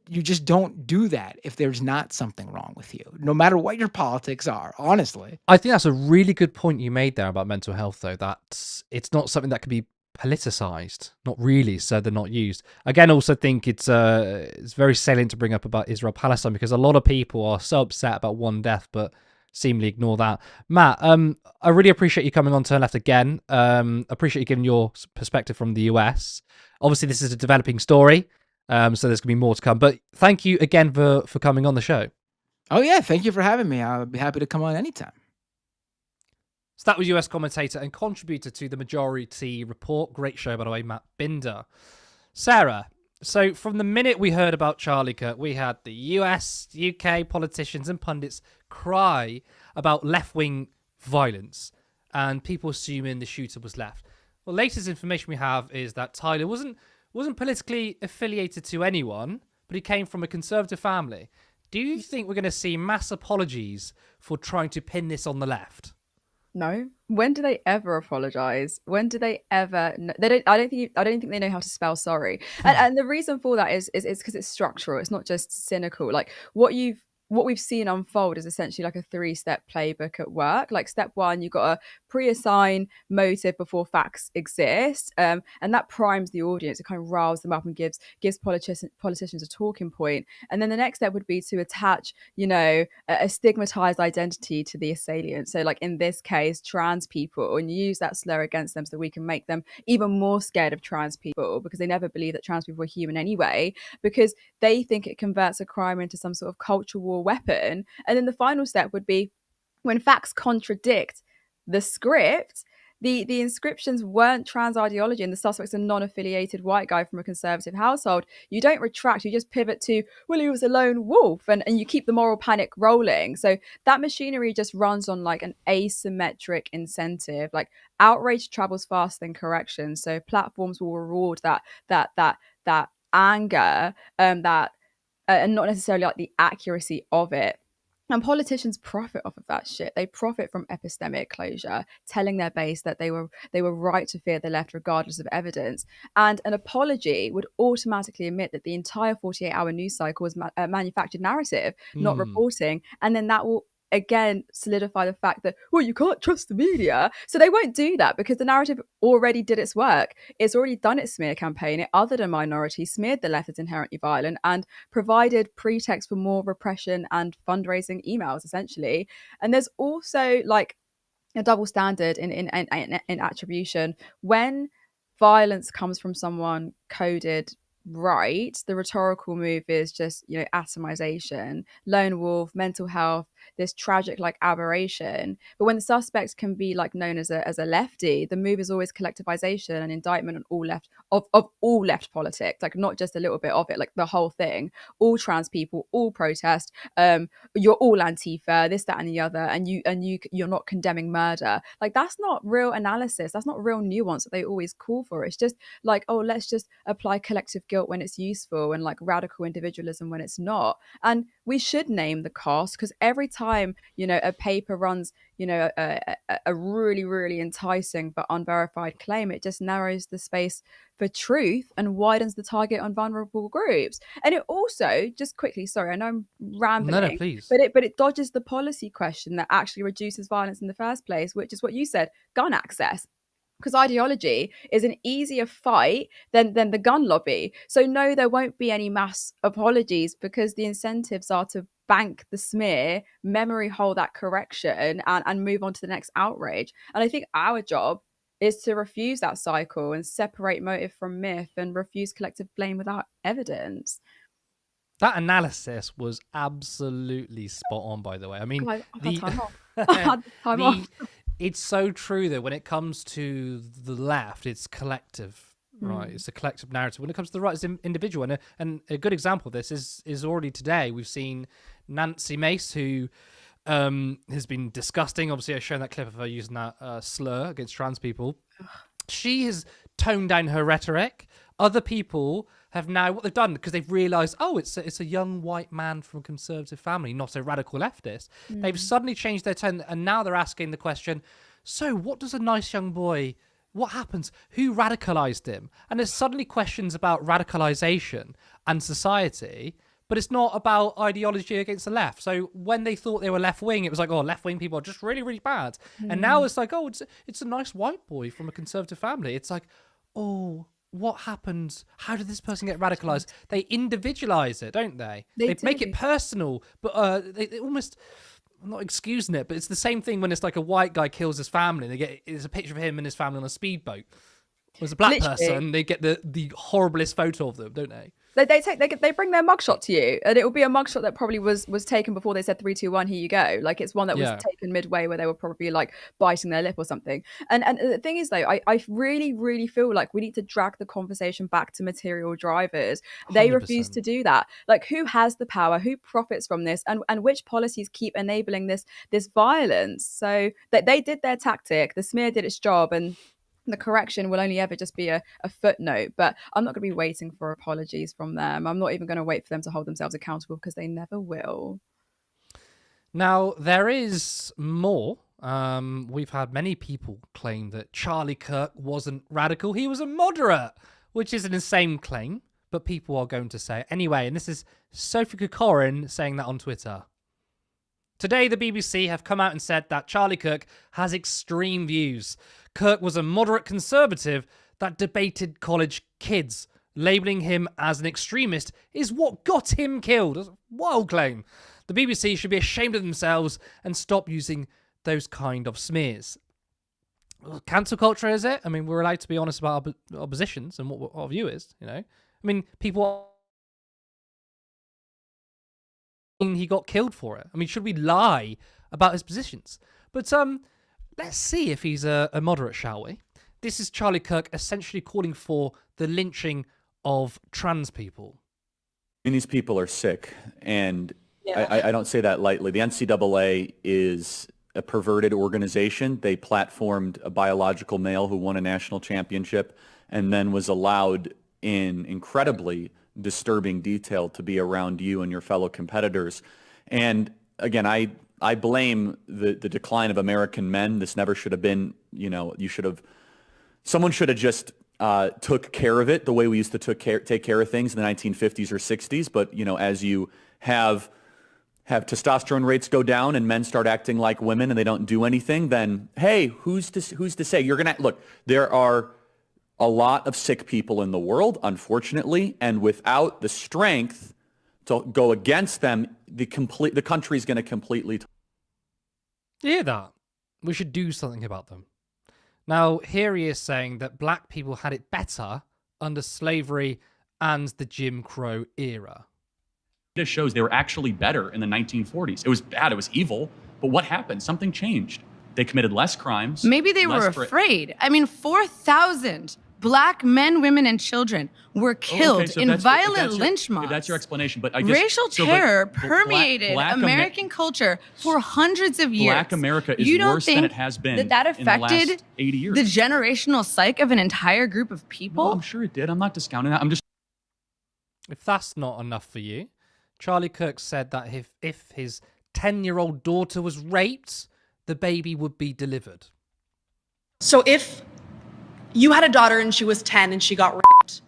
you just don't do that if there's not something wrong with you, no matter what your politics are, honestly. I think that's a really good point you made there about mental health, though, that it's not something that can be politicized, not really, so they're not used. Again, also think it's very salient to bring up about Israel-Palestine, because a lot of people are so upset about one death, but seemingly ignore that. Matt, I really appreciate you coming on Turn Left again. Appreciate you giving your perspective from the US. Obviously, this is a developing story, so there's going to be more to come. But thank you again for coming on the show. Oh, yeah. Thank you for having me. I'll be happy to come on anytime. So that was US commentator and contributor to the Majority Report. Great show, by the way, Matt Binder. Sarah, so from the minute we heard about Charlie Kirk, we had the US, UK politicians and pundits cry about left-wing violence and people assuming the shooter was left. Well, latest information we have is that Tyler wasn't politically affiliated to anyone, but he came from a conservative family. Do you think we're going to see mass apologies for trying to pin this on the left? No. When do they ever apologize? When do they ever? They don't. I don't think they know how to spell sorry. And the reason for that is because it's structural. It's not just cynical. Like what we've seen unfold is essentially like a 3-step playbook at work. Like, step one, you've got to pre-assign motive before facts exist, and that primes the audience. It kind of riles them up and gives politicians a talking point. And then the next step would be to attach, a stigmatized identity to the assailant. So, like in this case, trans people, and use that slur against them so that we can make them even more scared of trans people, because they never believe that trans people are human anyway, because they think it converts a crime into some sort of cultural war weapon. And then the final step would be, when facts contradict the script, the inscriptions weren't trans ideology and the suspect's a non-affiliated white guy from a conservative household, you don't retract, you just pivot to, well, he was a lone wolf, and you keep the moral panic rolling. So that machinery just runs on like an asymmetric incentive. Like, outrage travels faster than correction, so platforms will reward that anger, and not necessarily like the accuracy of it. And politicians profit off of that shit. They profit from epistemic closure, telling their base that they were right to fear the left regardless of evidence. And an apology would automatically admit that the entire 48-hour news cycle was manufactured narrative, not reporting. And then that will again solidify the fact that, well, you can't trust the media. So they won't do that because the narrative already did its work. It's already done its smear campaign. It othered a minority, smeared the left as inherently violent, and provided pretext for more repression and fundraising emails, essentially. And there's also like a double standard in attribution. When violence comes from someone coded right, the rhetorical move is just, atomization, lone wolf, mental health, this tragic like aberration. But when the suspect can be like known as a lefty, the move is always collectivization and indictment on all left of all left politics, like not just a little bit of it, like the whole thing. All trans people, all protest, you're all Antifa, this, that, and the other, and you're not condemning murder. Like, that's not real analysis, that's not real nuance that they always call for. It's just like, oh, let's just apply collective guilt when it's useful, and like radical individualism when it's not. And we should name the cost, because every time, a paper runs, a really, really enticing but unverified claim, it just narrows the space for truth and widens the target on vulnerable groups. And it also, just quickly, sorry, I know I'm rambling, No, please. but it dodges the policy question that actually reduces violence in the first place, which is what you said, gun access. Because ideology is an easier fight than the gun lobby. So no, there won't be any mass apologies because the incentives are to bank the smear, memory hold that correction, and move on to the next outrage. And I think our job is to refuse that cycle and separate motive from myth and refuse collective blame without evidence. That analysis was absolutely spot on, by the way. I mean, I've had time off. I've had time off. It's so true that when it comes to the left, it's collective, right? It's a collective narrative. When it comes to the right, it's individual. And a good example of this is already today. We've seen Nancy Mace, who has been disgusting. Obviously, I've shown that clip of her using that slur against trans people. She has toned down her rhetoric. Other people have now, what they've done, because they've realised, it's a young white man from a conservative family, not a radical leftist. They've suddenly changed their tone, and now they're asking the question, so what does a nice young boy, what happens? Who radicalised him? And there's suddenly questions about radicalisation and society, but it's not about ideology against the left. So when they thought they were left-wing, it was like, left-wing people are just really, really bad. And now it's like, it's a nice white boy from a conservative family. It's like, what happened? How did this person get radicalized? They individualize it, don't they? They make it personal, but they almost, I'm not excusing it, but it's the same thing when it's like a white guy kills his family. It's a picture of him and his family on a speedboat. Whereas a black person, they get the horriblest photo of them, don't they? They bring their mugshot to you, and it will be a mugshot that probably was taken before they said 3, 2, 1, here you go. Like it's one that was taken midway where they were probably like biting their lip or something. And the thing is though, I really, really feel like we need to drag the conversation back to material drivers. They 100%. refuse to do that. Like who has the power? Who profits from this? And which policies keep enabling this violence? So they did their tactic. The smear did its job, and the correction will only ever just be a footnote. But I'm not going to be waiting for apologies from them. I'm not even going to wait for them to hold themselves accountable because they never will. Now, there is more. We've had many people claim that Charlie Kirk wasn't radical. He was a moderate, which is an insane claim, but people are going to say it anyway. And this is Sophie Corcoran saying that on Twitter. Today, the BBC have come out and said that Charlie Kirk has extreme views. Kirk was a moderate conservative that debated college kids. Labelling him as an extremist is what got him killed. That's a wild claim. The BBC should be ashamed of themselves and stop using those kind of smears. Cancel culture, is it? I mean, we're allowed to be honest about our positions and what our view is, you know? I mean, he got killed for it. I mean, should we lie about his positions? But let's see if he's a moderate, shall we? This is Charlie Kirk essentially calling for the lynching of trans people. I mean, these people are sick, and I don't say that lightly. The NCAA is a perverted organization. They platformed a biological male who won a national championship and then was allowed in incredibly disturbing detail to be around you and your fellow competitors. And again, I blame the decline of American men. This never should have been, someone should have just took care of it the way we used to take care of things in the 1950s or 60s. But, as you have testosterone rates go down and men start acting like women and they don't do anything, then, hey, who's to say? You're going to, look, there are a lot of sick people in the world, unfortunately, and without the strength to go against them, the country is going to completely... You hear that? We should do something about them. Now, here he is saying that black people had it better under slavery and the Jim Crow era. It shows they were actually better in the 1940s. It was bad, it was evil, but what happened? Something changed. They committed less crimes. Maybe they were afraid. I mean, 4,000 Black men, women, and children were killed in violent lynch mobs. That's your explanation, but racial terror permeated American culture for hundreds of years. Black America is worse than it has been that affected in the last 80 years. The generational psyche of an entire group of people? Well, I'm sure it did. I'm not discounting that. I'm just... If that's not enough for you, Charlie Kirk said that if his 10-year-old daughter was raped, the baby would be delivered. So if you had a daughter and she was 10 and she got raped,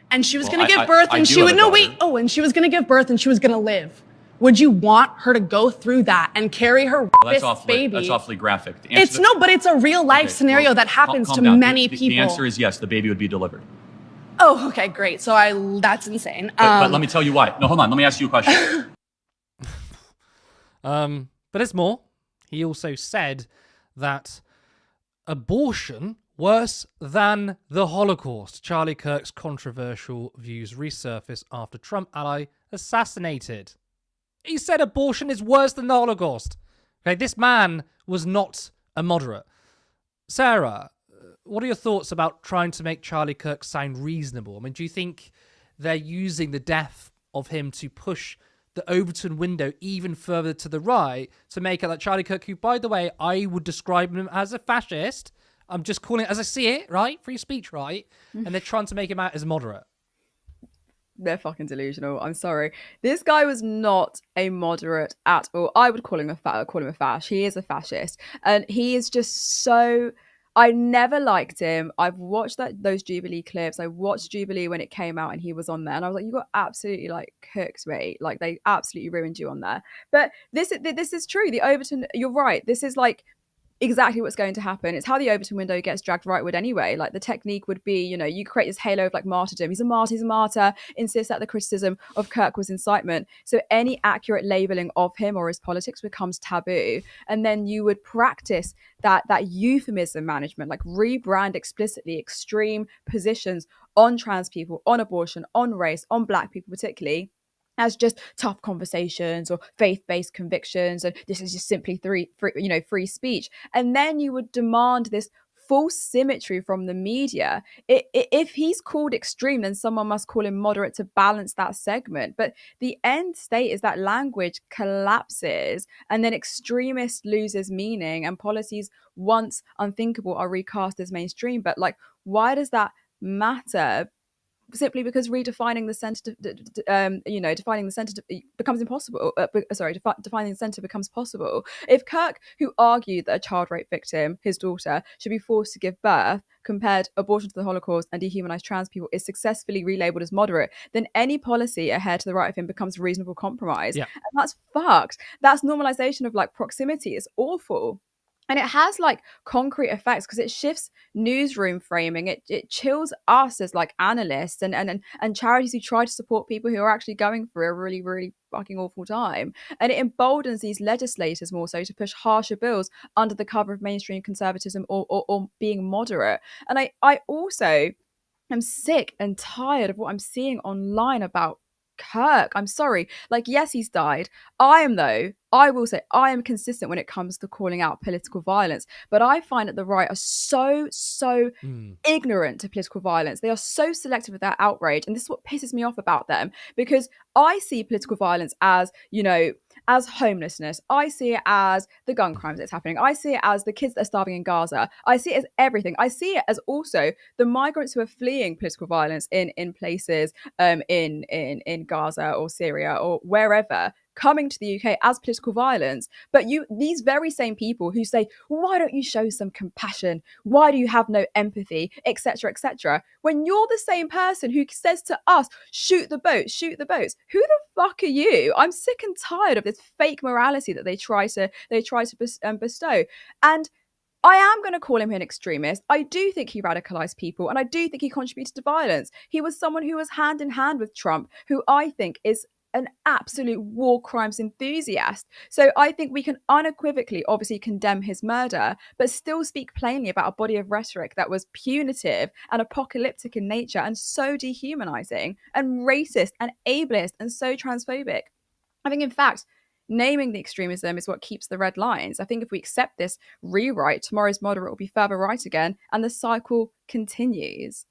and she was going to give birth, and she would and she was going to give birth and she was going to live, would you want her to go through that and carry her baby? That's awfully graphic. But it's a real life scenario that happens to many people. The answer is yes, the baby would be delivered. Oh, okay, great. So that's insane. But let me tell you why. No, hold on. Let me ask you a question. But there's more. He also said that abortion worse than the Holocaust. Charlie Kirk's controversial views resurfaced after Trump ally assassinated. He said abortion is worse than the Holocaust. Okay, this man was not a moderate. Sarah, what are your thoughts about trying to make Charlie Kirk sound reasonable? I mean, do you think they're using the death of him to push the Overton window even further to the right to make it like Charlie Kirk, who, by the way, I would describe him as a fascist? I'm just calling it as I see it, right? Free speech, right? And they're trying to make him out as moderate. They're fucking delusional. I'm sorry. This guy was not a moderate at all. I would call him a fash. He is a fascist, and he is just so. I never liked him. I've watched those Jubilee clips. I watched Jubilee when it came out, and he was on there, and I was like, "You got absolutely cooked, mate. Like they absolutely ruined you on there." But this is true. The Overton. You're right. This is exactly what's going to happen. It's how the Overton window gets dragged rightward anyway. Like the technique would be, you create this halo of martyrdom. He's a martyr, insist that the criticism of Kirk was incitement. So any accurate labeling of him or his politics becomes taboo. And then you would practice that euphemism management, rebrand explicitly extreme positions on trans people, on abortion, on race, on black people particularly, as just tough conversations or faith-based convictions, and this is just simply free speech. And then you would demand this false symmetry from the media. If he's called extreme, then someone must call him moderate to balance that segment. But the end state is that language collapses, and then extremist loses meaning, and policies once unthinkable are recast as mainstream. But why does that matter? Simply because redefining the center, defining the center becomes impossible. Defining the center becomes possible. If Kirk, who argued that a child rape victim, his daughter, should be forced to give birth, compared abortion to the Holocaust and dehumanized trans people, is successfully relabeled as moderate, then any policy ahead to the right of him becomes reasonable compromise. Yeah. And that's fucked. That's normalization of proximity. It's awful. And it has concrete effects because it shifts newsroom framing. It chills us as analysts and charities who try to support people who are actually going through a really, really fucking awful time. And it emboldens these legislators more so to push harsher bills under the cover of mainstream conservatism or being moderate. And I also am sick and tired of what I'm seeing online about Kirk. I'm sorry. Yes, he's died. I will say I am consistent when it comes to calling out political violence, but I find that the right are so ignorant to political violence. They are so selective with their outrage, and this is what pisses me off about them, because I see political violence as, as homelessness. I see it as the gun crimes that's happening. I see it as the kids that are starving in Gaza. I see it as everything. I see it as also the migrants who are fleeing political violence in places in Gaza or Syria or wherever, coming to the UK as political violence. But these very same people who say, why don't you show some compassion? Why do you have no empathy, etc., etc., when you're the same person who says to us, shoot the boats, who the fuck are you? I'm sick and tired of this fake morality that they try to bestow. And I am going to call him an extremist. I do think he radicalized people, and I do think he contributed to violence. He was someone who was hand in hand with Trump, who I think is an absolute war crimes enthusiast. So I think we can unequivocally obviously condemn his murder, but still speak plainly about a body of rhetoric that was punitive and apocalyptic in nature and so dehumanizing and racist and ableist and so transphobic. I think, in fact, naming the extremism is what keeps the red lines. I think if we accept this rewrite, tomorrow's moderate will be further right again, and the cycle continues.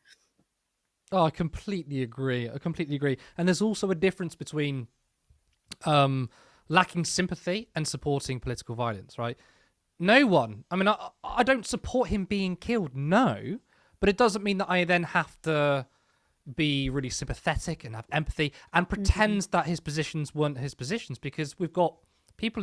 Oh, I completely agree. And there's also a difference between lacking sympathy and supporting political violence, right? No one, I don't support him being killed, no, but it doesn't mean that I then have to be really sympathetic and have empathy and pretend that his positions weren't his positions, because we've got people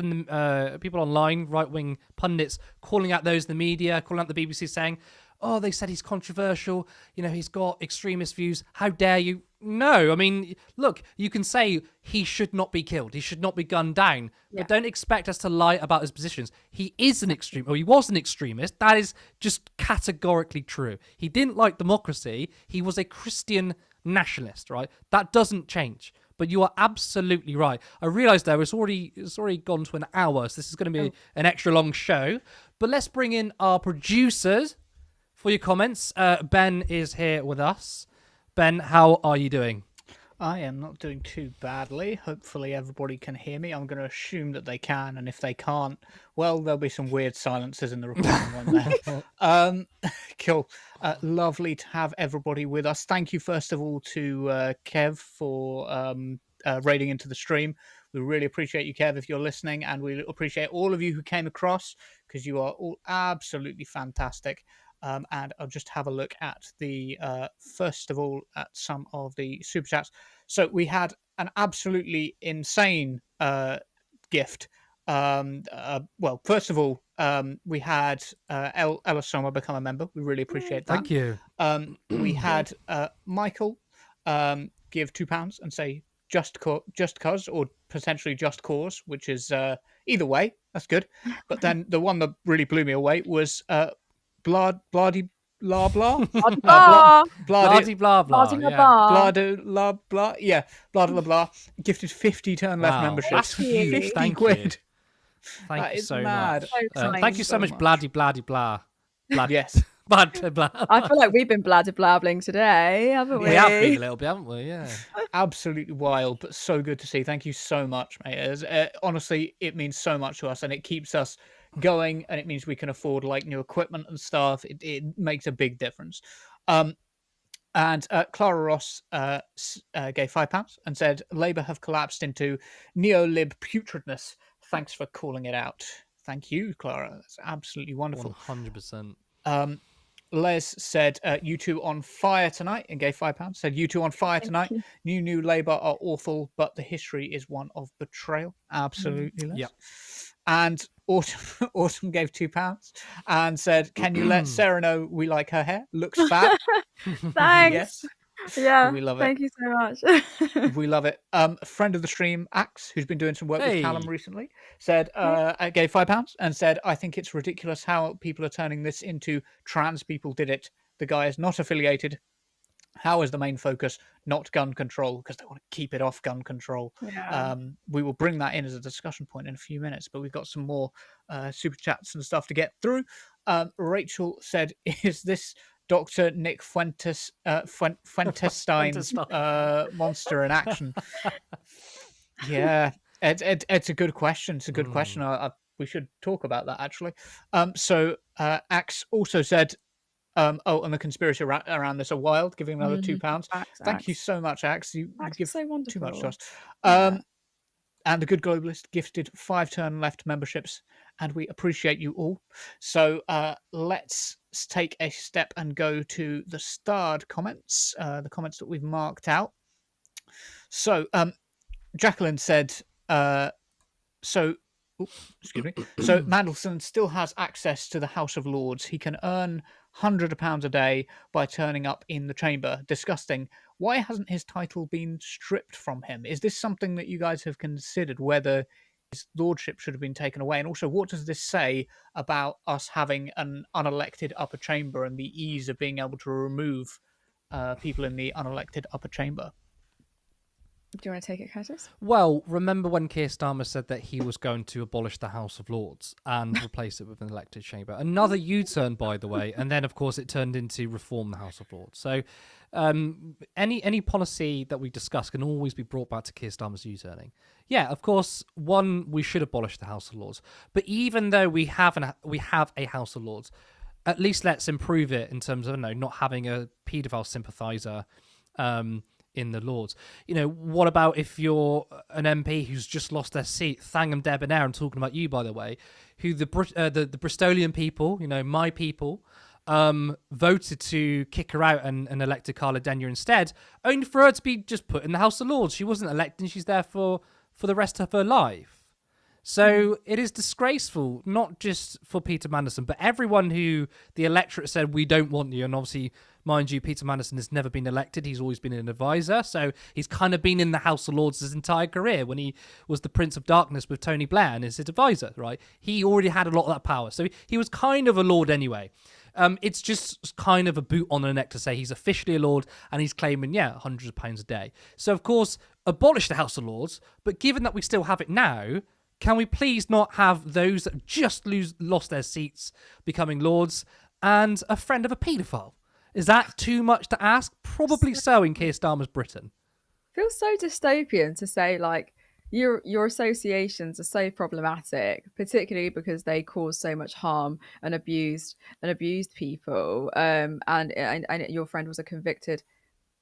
people online, right-wing pundits, calling out those in the media, calling out the BBC, saying, "Oh, they said he's controversial. He's got extremist views. How dare you?" No, I mean, look, you can say he should not be killed. He should not be gunned down. But don't expect us to lie about his positions. He is an extremist, or he was an extremist. That is just categorically true. He didn't like democracy. He was a Christian nationalist, right? That doesn't change. But you are absolutely right. I realise though it's already gone to an hour, so this is going to be an extra long show. But let's bring in our producers for your comments. Ben is here with us. Ben, how are you doing? I am not doing too badly. Hopefully everybody can hear me. I'm going to assume that they can, and if they can't, well, there'll be some weird silences in the recording one there. Cool. Lovely to have everybody with us. Thank you, first of all, to Kev for raiding into the stream. We really appreciate you, Kev, if you're listening, and we appreciate all of you who came across, because you are all absolutely fantastic. And I'll just have a look at the first of all at some of the super chats. So we had an absolutely insane gift. Well, first of all, we had Ella Soma become a member. We really appreciate that. Thank you. We had Michael give £2 and say just cause, or potentially just cause, which is either way, that's good. But then the one that really blew me away was bloody blah blah bloody blah blah yeah blah blah blah gifted 50 turn left memberships. That's huge. 50 Thank quid. Thank you so mad. much. Thank you so much, bloody blah. Yes. Blah. I feel like we've been blabbling today, haven't we? We have been a little bit, haven't we? Yeah. Absolutely wild, but so good to see. Thank you so much, mate. Honestly, it means so much to us, and it keeps us going, and it means we can afford like new equipment and stuff. It makes a big difference. And Clara Ross gave £5 and said Labour have collapsed into neolib putridness. Thanks for calling it out. Thank you, Clara. That's absolutely wonderful. 100%. Les said U2 on fire tonight and gave £5. Said U2 on fire tonight. New Labour are awful, but the history is one of betrayal. Absolutely, Les. Yep. And Autumn gave £2 and said, "Can you let Sarah know we like her hair? Looks fab." Thanks. Yes. Yeah. We love it. Thank you so much. We love it. A friend of the stream, Axe, who's been doing some work with Callum recently, said gave £5 and said, "I think it's ridiculous how people are turning this into trans people did it. The guy is not affiliated. How is the main focus not gun control? Because they want to keep it off gun control." Yeah. We will bring that in as a discussion point in a few minutes, but we've got some more super chats and stuff to get through. Rachel said, "Is this Dr. Nick Fuentestein's monster in action?" Yeah, it's a good question. It's a good question. We should talk about that, actually. So Axe also said, and the conspiracy around this are wild, giving another £2. Thank you so much, Axe. You give so too much to us. Yeah. And the Good Globalist gifted 5 turn left memberships, and we appreciate you all. So let's take a step and go to the starred comments, the comments that we've marked out. So Jacqueline said, excuse me. So Mandelson still has access to the House of Lords. He can earn £100 a day by turning up in the chamber. Disgusting. Why hasn't his title been stripped from him? Is this something that you guys have considered, whether his lordship should have been taken away? And also, what does this say about us having an unelected upper chamber and the ease of being able to remove people in the unelected upper chamber? Do you want to take it, Curtis? Well, remember when Keir Starmer said that he was going to abolish the House of Lords and replace it with an elected chamber? Another U-turn, by the way, and then, of course, it turned into reform the House of Lords. So any policy that we discuss can always be brought back to Keir Starmer's U-turning. Yeah, of course, we should abolish the House of Lords. But even though we have a House of Lords, at least let's improve it in terms of not having a paedophile sympathiser in the Lords. What about if you're an MP who's just lost their seat? Thangam Debonair, I'm talking about you, by the way, who the Bristolian people, my people, voted to kick her out and elected Carla Denyer instead, only for her to be just put in the House of Lords. She wasn't elected and she's there for the rest of her life. So it is disgraceful, not just for Peter Mandelson, but everyone who the electorate said, we don't want you. And obviously, mind you, Peter Mandelson has never been elected. He's always been an advisor. So he's kind of been in the House of Lords his entire career when he was the Prince of Darkness with Tony Blair and is his advisor, right? He already had a lot of that power. So he was kind of a Lord anyway. It's just kind of a boot on the neck to say he's officially a Lord and he's claiming, hundreds of pounds a day. So, of course, abolish the House of Lords. But given that we still have it now, can we please not have those that just lost their seats becoming lords and a friend of a paedophile? Is that too much to ask? Probably so in Keir Starmer's Britain. Feels so dystopian to say, like, your associations are so problematic, particularly because they cause so much harm and abused people. And your friend was a convicted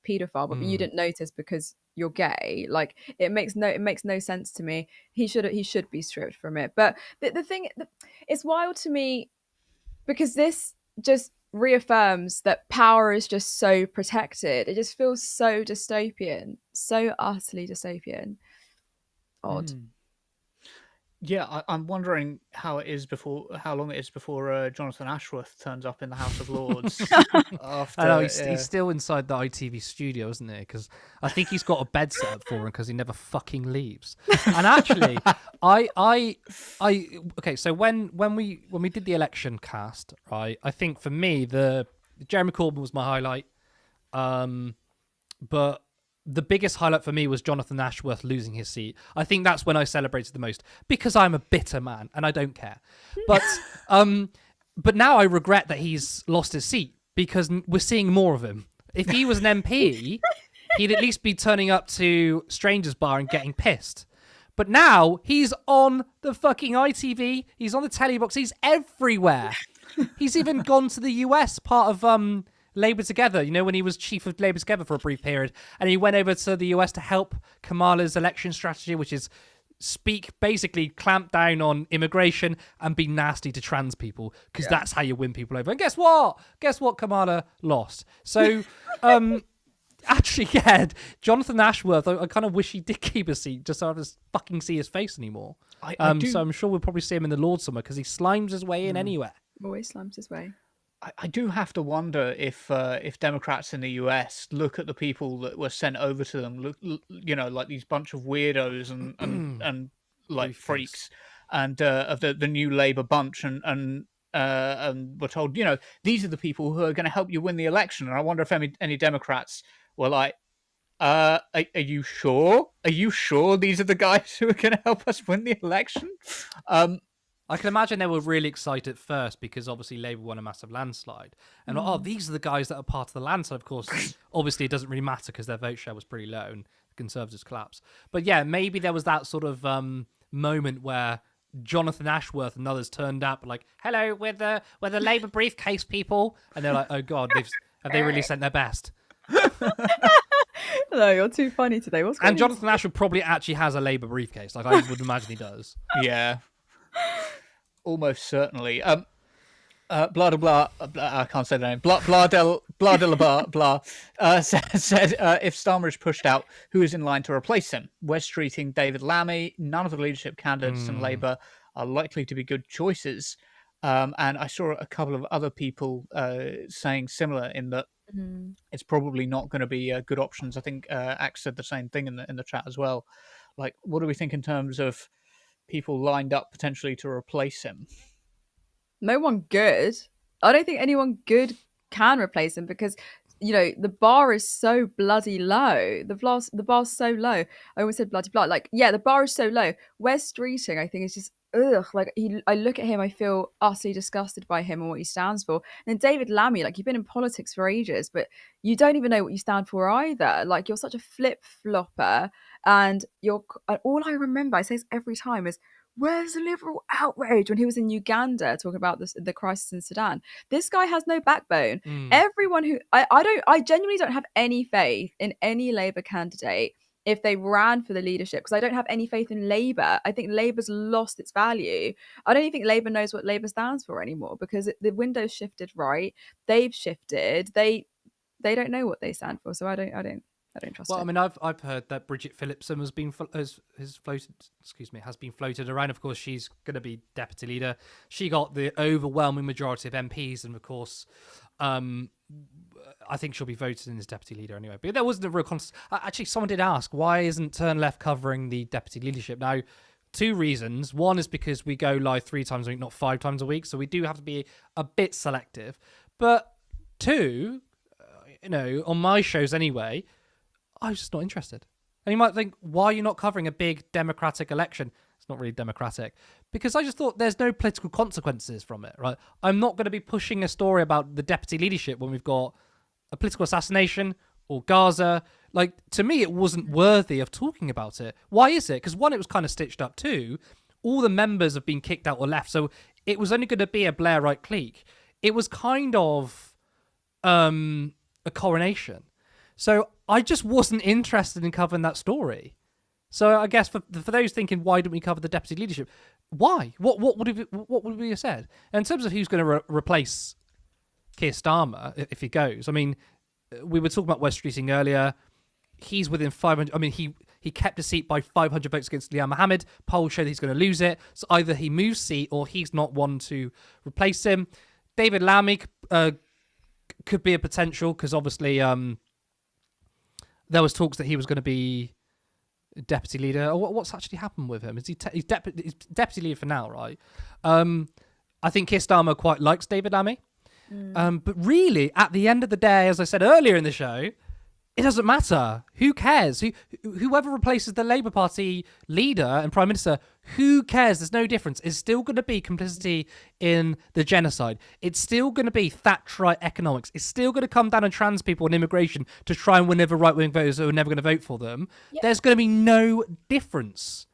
paedophile, but you didn't notice because you're gay. Like, it makes no sense to me. He should be stripped from it. But the thing, it's wild to me because this just reaffirms that power is just so protected. It just feels so dystopian, so utterly dystopian. Odd. Yeah, I'm wondering how long it is before Jonathan Ashworth turns up in the House of Lords. I know he's still inside the ITV studio, isn't he? Because I think he's got a bed set up for him because he never fucking leaves. And actually, okay. So when we did the election cast, right? I think for me the Jeremy Corbyn was my highlight, but the biggest highlight for me was Jonathan Ashworth losing his seat. I think that's when I celebrated the most because I'm a bitter man and I don't care. But now I regret that he's lost his seat because we're seeing more of him. If he was an MP, he'd at least be turning up to Strangers Bar and getting pissed. But now he's on the fucking ITV. He's on the telly box. He's everywhere. He's even gone to the US, part of Labour Together, when he was chief of Labour Together for a brief period, and he went over to the US to help Kamala's election strategy, which is basically clamp down on immigration and be nasty to trans people, because that's how you win people over. And guess what? Kamala lost. So, actually, Jonathan Ashworth, I kind of wish he did keep a seat just so I don't have to fucking see his face anymore. So I'm sure we'll probably see him in the Lord somewhere because he slimes his way in anywhere. Always slimes his way. I do have to wonder if Democrats in the US look at the people that were sent over to them, like these bunch of weirdos and like freaks, and of the new Labour bunch, and were told, these are the people who are going to help you win the election. And I wonder if any Democrats were like, are you sure? Are you sure these are the guys who are going to help us win the election? I can imagine they were really excited at first because obviously Labour won a massive landslide. And these are the guys that are part of the landslide. Of course, obviously it doesn't really matter because their vote share was pretty low and the Conservatives collapsed. But yeah, maybe there was that sort of moment where Jonathan Ashworth and others turned up like, hello, we're the Labour briefcase people. And they're like, oh God, have they really sent their best? No, you're too funny today. And Jonathan Ashworth probably actually has a Labour briefcase. Like I would imagine he does. Yeah. Almost certainly. Blah blah blah. I can't say the name. Blah blah blah. Said if Starmer is pushed out, who is in line to replace him? West Streeting, David Lammy. None of the leadership candidates in Labour are likely to be good choices. And I saw a couple of other people saying similar in that it's probably not going to be good options. I think Axe said the same thing in the chat as well. Like, what do we think in terms of people lined up potentially to replace him? No one good. I don't think anyone good can replace him because the bar is so bloody low. The bar's so low. I always said bloody blah. Like, the bar is so low. Wes Streeting, I think, is just ugh. Like, I look at him, I feel utterly disgusted by him and what he stands for. And David Lammy, like, you've been in politics for ages, but you don't even know what you stand for either. Like, you're such a flip flopper, and all I remember, I say this every time, is where's the liberal outrage when he was in Uganda talking about the crisis in Sudan? This guy has no backbone. Everyone who I genuinely don't have any faith in any Labour candidate if they ran for the leadership, because I don't have any faith in Labour. I think Labour's lost its value. I don't even think Labour knows what Labour stands for anymore because the window's shifted right. They've shifted. They don't know what they stand for. So I don't. I don't trust Well, it. I mean, I've heard that Bridget Phillipson has been floated around. Of course, she's going to be deputy leader. She got the overwhelming majority of MPs, and of course, I think she'll be voted in as deputy leader anyway. But there wasn't a real actually, someone did ask, why isn't Turn Left covering the deputy leadership? Now, two reasons. One is because we go live 3 times a week, not 5 times a week, so we do have to be a bit selective. But two, on my shows anyway, I was just not interested. And you might think, why are you not covering a big democratic election? It's not really democratic. Because I just thought there's no political consequences from it, right? I'm not going to be pushing a story about the deputy leadership when we've got a political assassination or Gaza. Like, to me, it wasn't worthy of talking about it. Why is it? Because one, it was kind of stitched up. Two, all the members have been kicked out or left. So it was only going to be a Blairite clique. It was kind of a coronation. So I just wasn't interested in covering that story. So I guess for those thinking, why didn't we cover the deputy leadership? Why? What would we have said? And in terms of who's going to replace Keir Starmer if he goes, I mean, we were talking about West Streeting earlier. He's within 500. I mean, he kept a seat by 500 votes against Liam Mohammed. Polls show that he's going to lose it. So either he moves seat or he's not one to replace him. David Lammy could be a potential because obviously there was talks that he was going to be deputy leader. What's actually happened with him? Is he's deputy leader for now, right? I think Keir Starmer quite likes David Lammy. But really, at the end of the day, as I said earlier in the show, it doesn't matter. Who cares? Whoever replaces the Labour Party leader and Prime Minister, who cares? There's no difference. It's still going to be complicity in the genocide. It's still going to be Thatcherite economics. It's still going to come down on trans people and immigration to try and win over right-wing voters who are never going to vote for them. Yep. There's going to be no difference.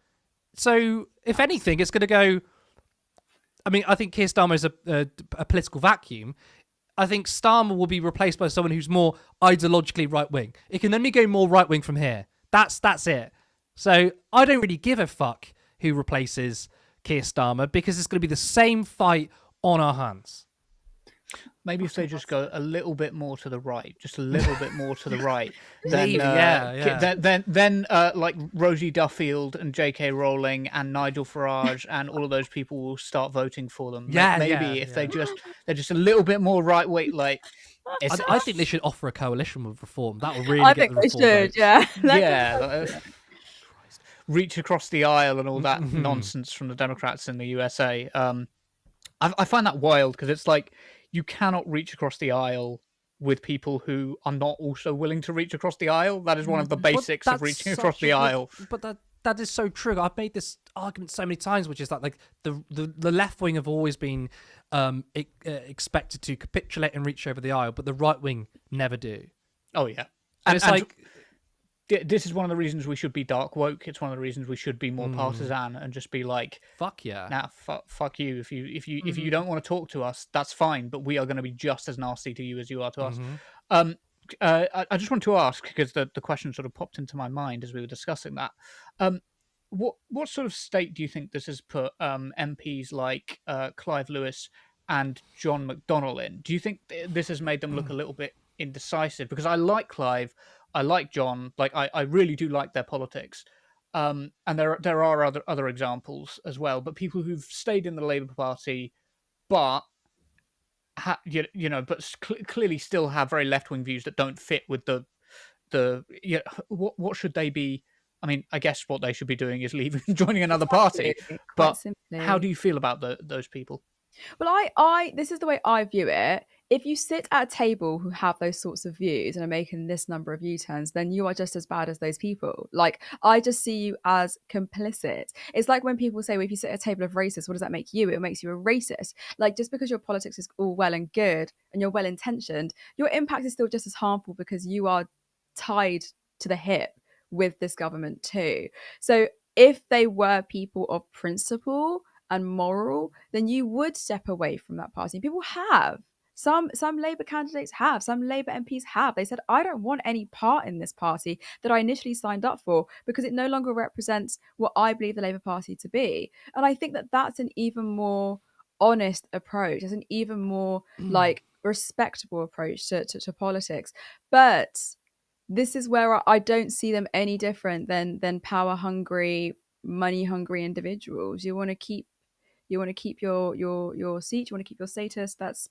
So, if anything, it's going to go... I mean, I think Keir Starmer is a political vacuum. I think Starmer will be replaced by someone who's more ideologically right-wing. It can only go more right-wing from here. That's it. So I don't really give a fuck who replaces Keir Starmer because it's going to be the same fight on our hands. Maybe if they just go a little bit more to the right, just a little bit more to the right, then then like Rosie Duffield and J.K. Rowling and Nigel Farage and all of those people will start voting for them. If they're just a little bit more right wing, like. I think they should offer a coalition with Reform. That will really I get think the Reform they vote. should, reach across the aisle and all that nonsense from the Democrats in the USA. I find that wild because it's like you cannot reach across the aisle with people who are not also willing to reach across the aisle. That is one of the basics of reaching across the aisle. But that is so true. I've made this argument so many times, which is that like the left wing have always been expected to capitulate and reach over the aisle, but the right wing never do. Oh yeah, and it's like. This is one of the reasons we should be dark woke. It's one of the reasons we should be more partisan and just be like, "Fuck yeah, nah, fuck you. If you don't want to talk to us, that's fine. But we are going to be just as nasty to you as you are to us." I just want to ask because the question sort of popped into my mind as we were discussing that. What sort of state do you think this has put MPs like Clive Lewis and John McDonnell in? Do you think this has made them look a little bit indecisive? Because I like Clive. I like John. Like I really do like their politics, and there are other examples as well. But people who've stayed in the Labour Party, but clearly still have very left wing views that don't fit with what should they be? I mean, I guess what they should be doing is leaving, joining another party. But how do you feel about those people? Well, I this is the way I view it. If you sit at a table who have those sorts of views and are making this number of U-turns, then you are just as bad as those people. Like, I just see you as complicit. It's like when people say, well, if you sit at a table of racists, what does that make you? It makes you a racist. Like, just because your politics is all well and good and you're well-intentioned, your impact is still just as harmful because you are tied to the hip with this government too. So if they were people of principle and moral, then you would step away from that party. People have. Some Labour candidates have, some Labour MPs have. They said, I don't want any part in this party that I initially signed up for because it no longer represents what I believe the Labour Party to be. And I think that that's an even more honest approach. It's an even more like respectable approach to politics. But this is where I don't see them any different than power hungry, money hungry individuals. You want to keep your seat, you want to keep your status. That's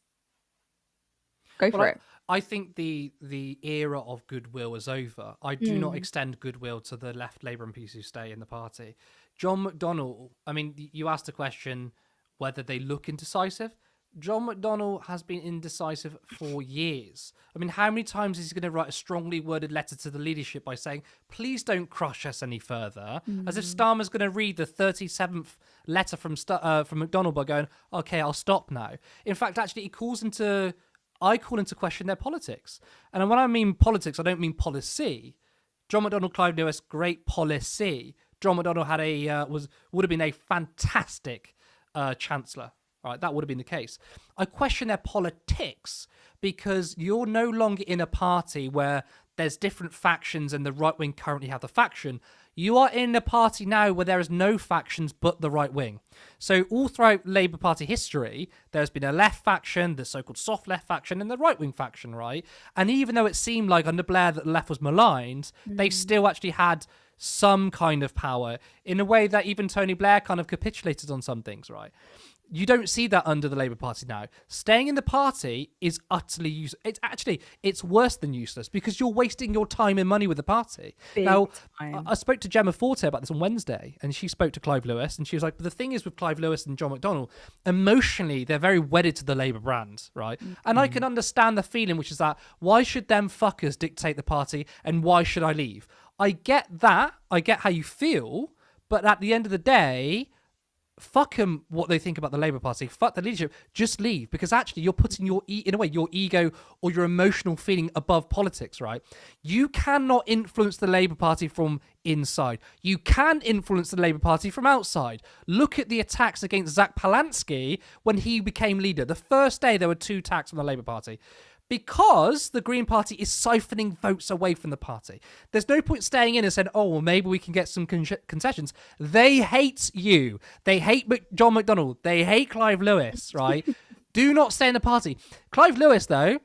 go for it. I think the era of goodwill is over. I do not extend goodwill to the left Labour MPs who stay in the party. John McDonnell, I mean, you asked a question whether they look indecisive. John McDonnell has been indecisive for years. I mean, how many times is he going to write a strongly worded letter to the leadership by saying, please don't crush us any further? As if Starmer's going to read the 37th letter from McDonnell by going, okay, I'll stop now. In fact, actually, I call into question their politics. And when I mean politics, I don't mean policy. John McDonnell, Clive Lewis, great policy. John McDonnell had would have been a fantastic chancellor. Right, that would have been the case. I question their politics because you're no longer in a party where there's different factions and the right wing currently have the faction. You are in a party now where there is no factions but the right wing. So all throughout Labour Party history, there's been a left faction, the so-called soft left faction, and the right wing faction, right? And even though it seemed like under Blair that the left was maligned, they still actually had some kind of power in a way that even Tony Blair kind of capitulated on some things, right? You don't see that under the Labour Party now. Staying in the party is utterly useless. It's worse than useless because you're wasting your time and money with the party. I spoke to Gemma Forte about this on Wednesday, and she spoke to Clive Lewis, and she was like, but the thing is with Clive Lewis and John McDonnell, emotionally, they're very wedded to the Labour brand, right? And I can understand the feeling, which is that, why should them fuckers dictate the party, and why should I leave? I get that. I get how you feel, but at the end of the day, fuck them what they think about the Labour Party. Fuck the leadership. Just leave, because actually you're putting your ego or your emotional feeling above politics, right? You cannot influence the Labour Party from inside. You can influence the Labour Party from outside. Look at the attacks against Zach Palansky when he became leader. The first day there were 2 attacks from the Labour Party. Because the Green Party is siphoning votes away from the party. There's no point staying in and saying, oh, well, maybe we can get some concessions. They hate you. They hate John McDonnell. They hate Clive Lewis, right? Do not stay in the party. Clive Lewis, though,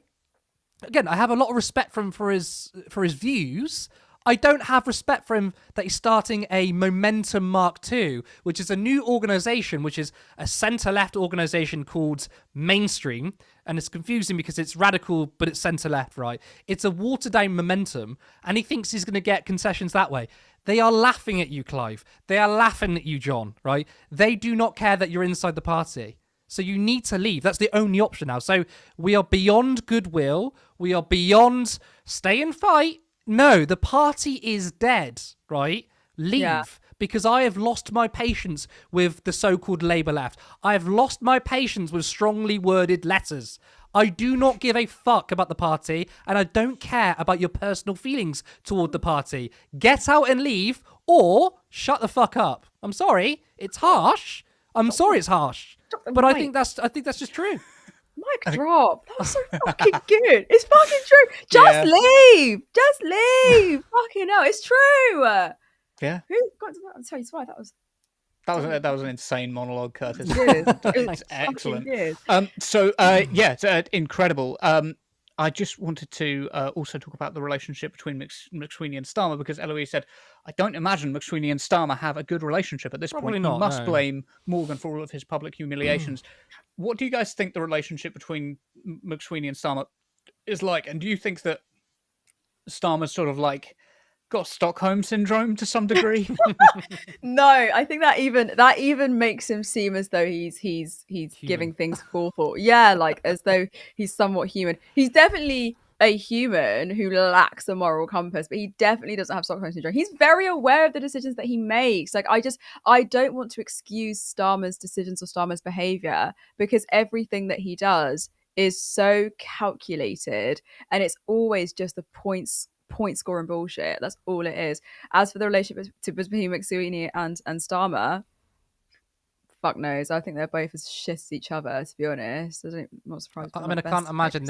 again, I have a lot of respect for him for his views. I don't have respect for him that he's starting a Momentum Mark II, which is a new organisation, which is a centre-left organisation called Mainstream. And it's confusing because it's radical, but it's centre-left, right? It's a watered-down Momentum, and he thinks he's going to get concessions that way. They are laughing at you, Clive. They are laughing at you, John, right? They do not care that you're inside the party. So you need to leave. That's the only option now. So we are beyond goodwill. We are beyond stay and fight. No, the party is dead, right? Leave. Yeah. Because I have lost my patience with the so-called Labour left. I have lost my patience with strongly worded letters. I do not give a fuck about the party, and I don't care about your personal feelings toward the party. Get out and leave, or shut the fuck up. I'm sorry, it's harsh. I'm sorry it's harsh. But I think that's just true. Mic drop. That was so fucking good. It's fucking true. Just leave. Just leave. Fucking hell. It's true. Yeah. Who got to that? I'm sorry, that was an insane monologue, Curtis. It's excellent. It's incredible. I just wanted to also talk about the relationship between McSweeney and Starmer, because Eloise said, I don't imagine McSweeney and Starmer have a good relationship at this point. Not, you must blame Morgan for all of his public humiliations. What do you guys think the relationship between McSweeney and Starmer is like? And do you think that Starmer's sort of like got Stockholm syndrome to some degree? No, I think that even makes him seem as though he's giving things forethought. Yeah, like as though he's somewhat human. He's definitely a human who lacks a moral compass, but he definitely doesn't have Stockholm syndrome. He's very aware of the decisions that he makes. Like I don't want to excuse Starmer's decisions or Starmer's behavior, because everything that he does is so calculated, and it's always just the point scoring bullshit. That's all it is. As for the relationship between McSweeney and Starmer, fuck knows. I think they're both as shit as each other, to be honest. I'm not surprised. I mean, I can't imagine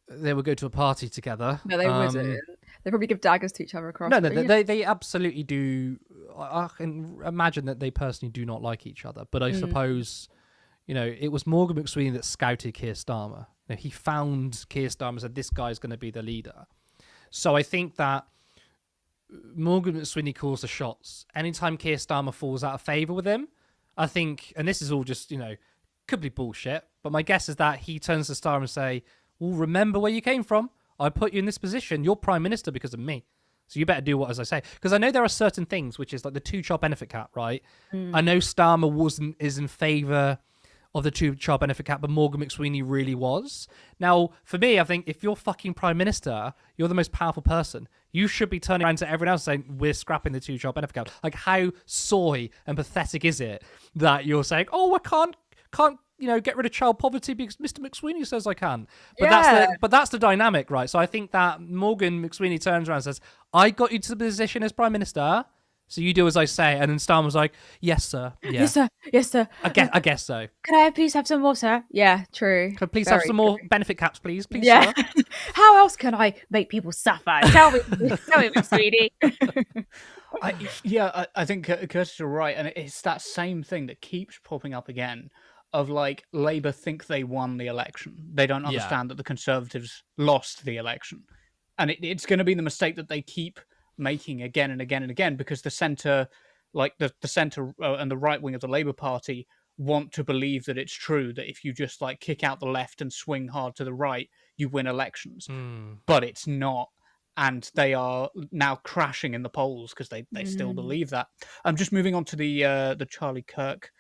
they would go to a party together. No, they wouldn't. They probably give daggers to each other across. No, they absolutely do. I can imagine that they personally do not like each other, but I suppose, it was Morgan McSweeney that scouted Keir Starmer. He found Keir Starmer and said, this guy's going to be the leader. So I think that Morgan McSweeney calls the shots. Anytime Keir Starmer falls out of favour with him, I think, and this is all just, could be bullshit, but my guess is that he turns to Starmer and say, well, remember where you came from. I put you in this position. You're Prime Minister because of me. So you better do what as I say. Because I know there are certain things, which is like the 2-child benefit cap, right? I know Starmer is in favour of the 2-child benefit cap, but Morgan McSweeney really was. Now, for me, I think if you're fucking Prime Minister, you're the most powerful person. You should be turning around to everyone else saying, we're scrapping the 2-child benefit cap. Like, how soy and pathetic is it that you're saying, oh, I can't get rid of child poverty because Mr. McSweeney says I can. But that's the dynamic, right? So I think that Morgan McSweeney turns around and says, I got you to the position as Prime Minister, so you do as I say. And then Starmer was like, yes, sir. Yeah. Yes, sir. Yes, sir. I guess so. Can I please have some more, sir? Yeah, true. Could please have some more benefit caps, please? Please, yeah. sir. How else can I make people suffer? Tell me, sweetie. I think Curtis, you're right. And it's that same thing that keeps popping up again of like Labour think they won the election. They don't understand that the Conservatives lost the election. And it's going to be the mistake that they keep making again and again and again, because the centre, like the centre and the right wing of the Labour Party want to believe that it's true, that if you just like kick out the left and swing hard to the right, you win elections. But it's not. And they are now crashing in the polls because they still believe that. I'm just moving on to the Charlie Kirk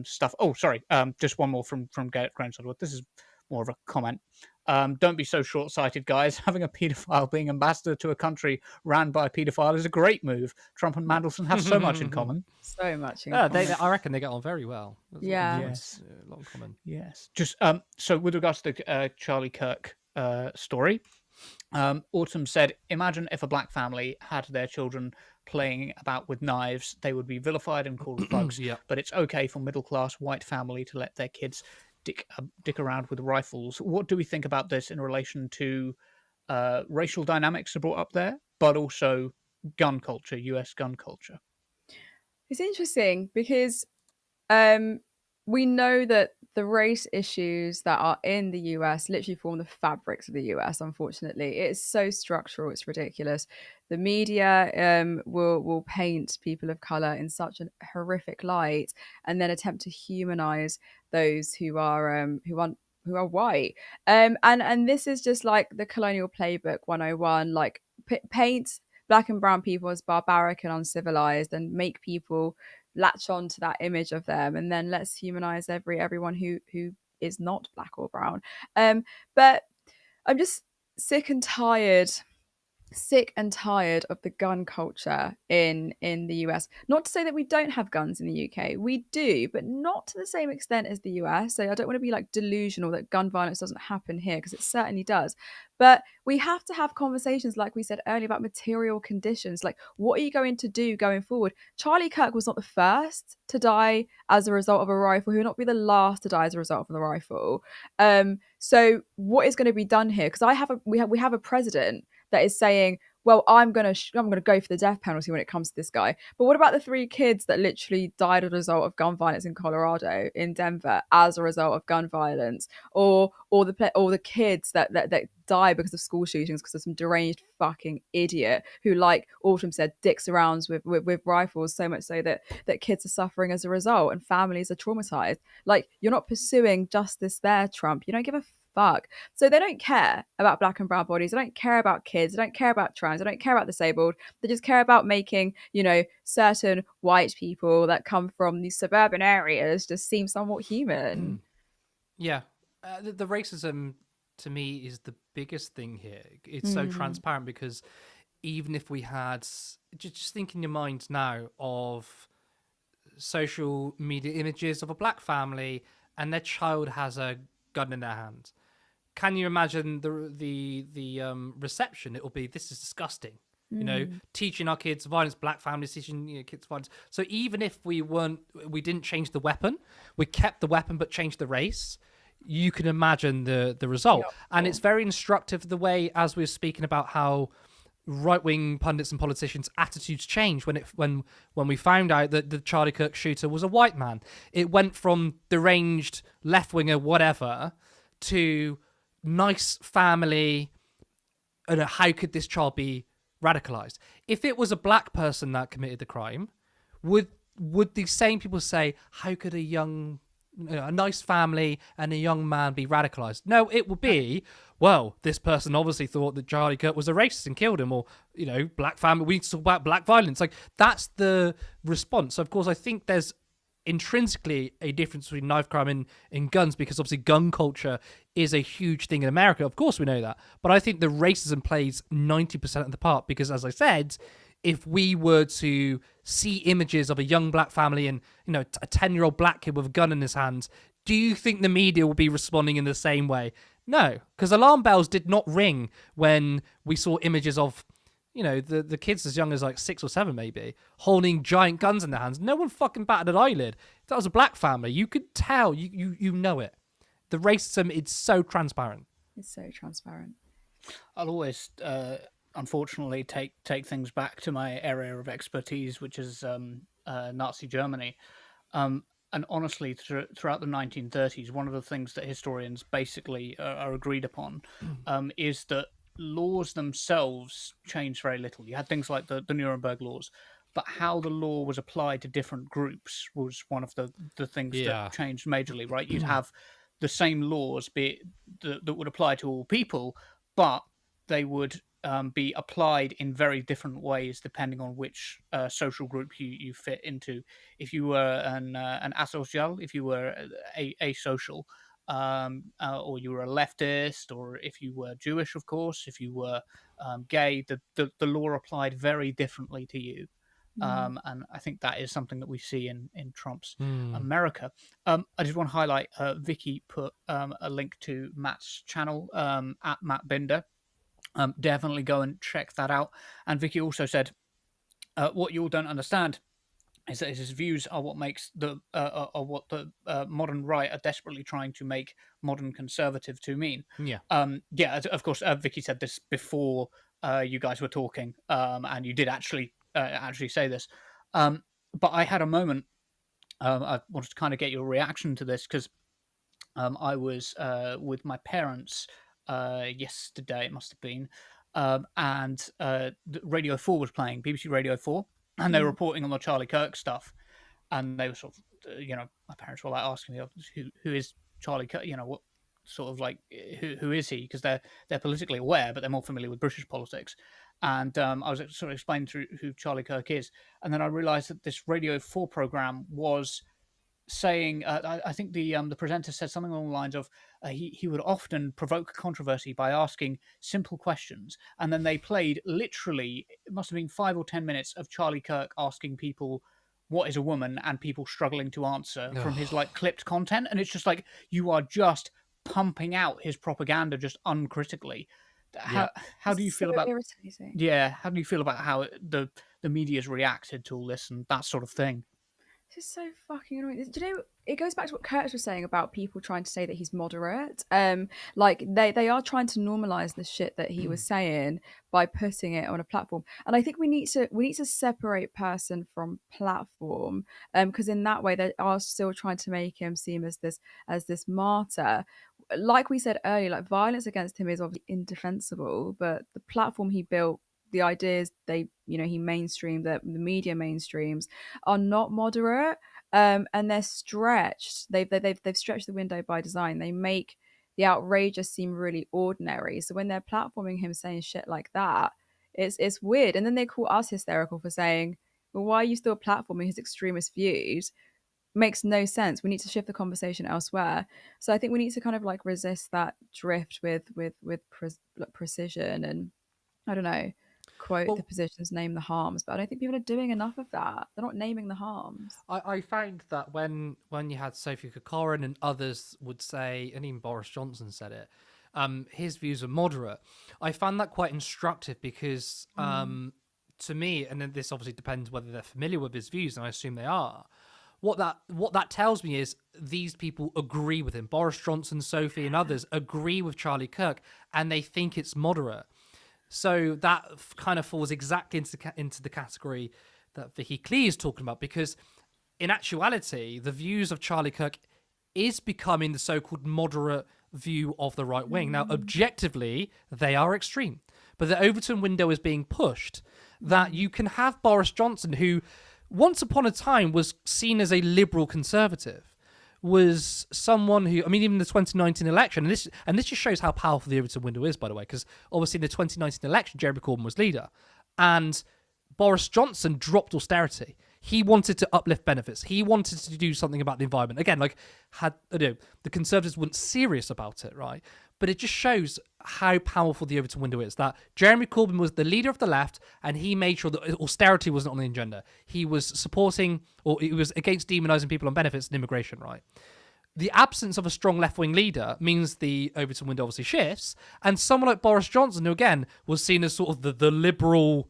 stuff. Oh, sorry. Just one more from Graham Sutherland. This is more of a comment. Don't be so short-sighted, guys. Having a paedophile being ambassador to a country ran by a paedophile is a great move. Trump and Mandelson have so much in common. So much in common. I reckon they get on very well. Yes. A lot in common. Yes. Just so with regards to the Charlie Kirk story, Autumn said, imagine if a black family had their children playing about with knives. They would be vilified and called thugs. But it's okay for middle-class white family to let their kids dick around with rifles. What do we think about this in relation to racial dynamics are brought up there, but also gun culture, US gun culture? It's interesting because we know that the race issues that are in the US literally form the fabrics of the US, unfortunately. It's so structural, it's ridiculous. The media will paint people of colour in such a horrific light and then attempt to humanize those who are white. And this is just like the colonial playbook 101, like paint black and brown people as barbaric and uncivilized and make people latch on to that image of them, and then let's humanize everyone who is not black or brown. But I'm just sick and tired of the gun culture in the US. Not to say that we don't have guns in the UK, we do, but not to the same extent as the US. So I don't want to be like delusional that gun violence doesn't happen here, because it certainly does. But we have to have conversations, like we said earlier, about material conditions. Like, what are you going to do going forward? Charlie Kirk was not the first to die as a result of a rifle. He will not be the last to die as a result of the rifle. So what is going to be done here? Because we have a president that is saying, well, I'm gonna go for the death penalty when it comes to this guy. But what about the 3 kids that literally died as a result of gun violence in Colorado, in Denver, as a result of gun violence, or the kids that die because of school shootings because of some deranged fucking idiot who, like Autumn said, dicks around with rifles, so much so that kids are suffering as a result and families are traumatized. Like, you're not pursuing justice there, Trump. You don't give a fuck. So they don't care about black and brown bodies. They don't care about kids. They don't care about trans. They don't care about disabled. They just care about making, certain white people that come from these suburban areas just seem somewhat human. Yeah. The racism, to me, is the biggest thing here. It's so transparent, because even if we had, just think in your mind now of social media images of a black family and their child has a gun in their hand. Can you imagine the reception? It will be, this is disgusting. Teaching our kids violence, black families teaching kids violence. So even if we didn't change the weapon, we kept the weapon but changed the race, you can imagine the result. Yep. And it's very instructive the way, as we were speaking about how right-wing pundits and politicians' attitudes change when we found out that the Charlie Kirk shooter was a white man. It went from deranged left-winger whatever to nice family, how could this child be radicalized? If it was a black person that committed the crime, would these same people say, how could a nice family and a young man be radicalized? No, it would be, well, this person obviously thought that Charlie Kirk was a racist and killed him, or, black family, we need to talk about black violence. Like, that's the response. So, of course, I think there's intrinsically a difference between knife crime and guns, because obviously gun culture is a huge thing in America. Of course we know that. But I think the racism plays 90% of the part, because, as I said, if we were to see images of a young black family and, a 10-year-old black kid with a gun in his hands, do you think the media will be responding in the same way? No, because alarm bells did not ring when we saw images of, the kids as young as like 6 or 7 maybe, holding giant guns in their hands. No one fucking batted an eyelid. If that was a black family, you could tell, you know it. The racism, it's so transparent. It's so transparent. I'll always, unfortunately, take things back to my area of expertise, which is Nazi Germany. And honestly, throughout the 1930s, one of the things that historians basically are agreed upon is that laws themselves changed very little. You had things like the Nuremberg laws, but how the law was applied to different groups was one of the things that changed majorly, right? You'd have the same laws that would apply to all people, but they would be applied in very different ways depending on which social group you fit into. If you were an asocial, if you were asocial, or you were a leftist, or if you were Jewish, of course, if you were gay, the law applied very differently to you. And I think that is something that we see in Trump's America. I just want to highlight, Vicky put a link to Matt's channel, at Matt Binder. Definitely go and check that out. And Vicky also said, what you all don't understand is that his views are what makes the modern right are desperately trying to make modern conservative to mean. Of course, Vicky said this before you guys were talking, and you did actually say this. But I had a moment. I wanted to kind of get your reaction to this, because I was with my parents yesterday, it must have been, and Radio 4 was playing, BBC Radio 4, and they were reporting on the Charlie Kirk stuff, and they were sort of, my parents were like asking me, who is Charlie Kirk, what sort of like, who is he, because they're politically aware, but they're more familiar with British politics. And I was sort of explaining through who Charlie Kirk is, and then I realized that this Radio 4 program was saying, I think the presenter said something along the lines of, he would often provoke controversy by asking simple questions, and then they played literally, it must have been 5 or 10 minutes of Charlie Kirk asking people what is a woman, and people struggling to answer from his like clipped content, and it's just like, you are just pumping out his propaganda just uncritically. How do you feel about irritating. How do you feel about how the media's reacted to all this and that sort of thing? This is so fucking annoying. Do you know, it goes back to what Kurt was saying about people trying to say that he's moderate. Like they are trying to normalize the shit that he was saying by putting it on a platform. And I think we need to separate person from platform, because in that way they are still trying to make him seem as this martyr. Like we said earlier, like violence against him is obviously indefensible, but the platform he built, the ideas he mainstreamed, that the media mainstreams, are not moderate, and they're stretched. They've stretched the window by design. They make the outrageous seem really ordinary. So when they're platforming him saying shit like that, it's weird. And then they call us hysterical for saying, well, why are you still platforming his extremist views? Makes no sense. We need to shift the conversation elsewhere. So I think we need to kind of like resist that drift with precision, and I don't know, quote the positions, name the harms. But I don't think people are doing enough of that. They're not naming the harms. I found that when you had Sophie Corcoran and others would say, and even Boris Johnson said it, his views are moderate. I found that quite instructive, because to me, and then this obviously depends whether they're familiar with his views, and I assume they are. What that tells me is these people agree with him. Boris Johnson, Sophie, and others agree with Charlie Kirk, and they think it's moderate. So that kind of falls exactly into the category that Vicky Klee is talking about, because in actuality, the views of Charlie Kirk is becoming the so-called moderate view of the right wing. Now, objectively, they are extreme. but the Overton window is being pushed. That you can have Boris Johnson, who once upon a time was seen as a liberal conservative, was someone who, I mean, even the 2019 election, and this just shows how powerful the Overton window is, by the way, because obviously in the 2019 election, Jeremy Corbyn was leader, and Boris Johnson dropped austerity. He wanted to uplift benefits. He wanted to do something about the environment. Again, like, the Conservatives weren't serious about it, right? But it just shows how powerful the Overton window is, that Jeremy Corbyn was the leader of the left, and he made sure that austerity wasn't on the agenda. He was supporting, or he was against demonising people on benefits and immigration, right? The absence of a strong left-wing leader means the Overton window obviously shifts, and someone like Boris Johnson, who again was seen as sort of the liberal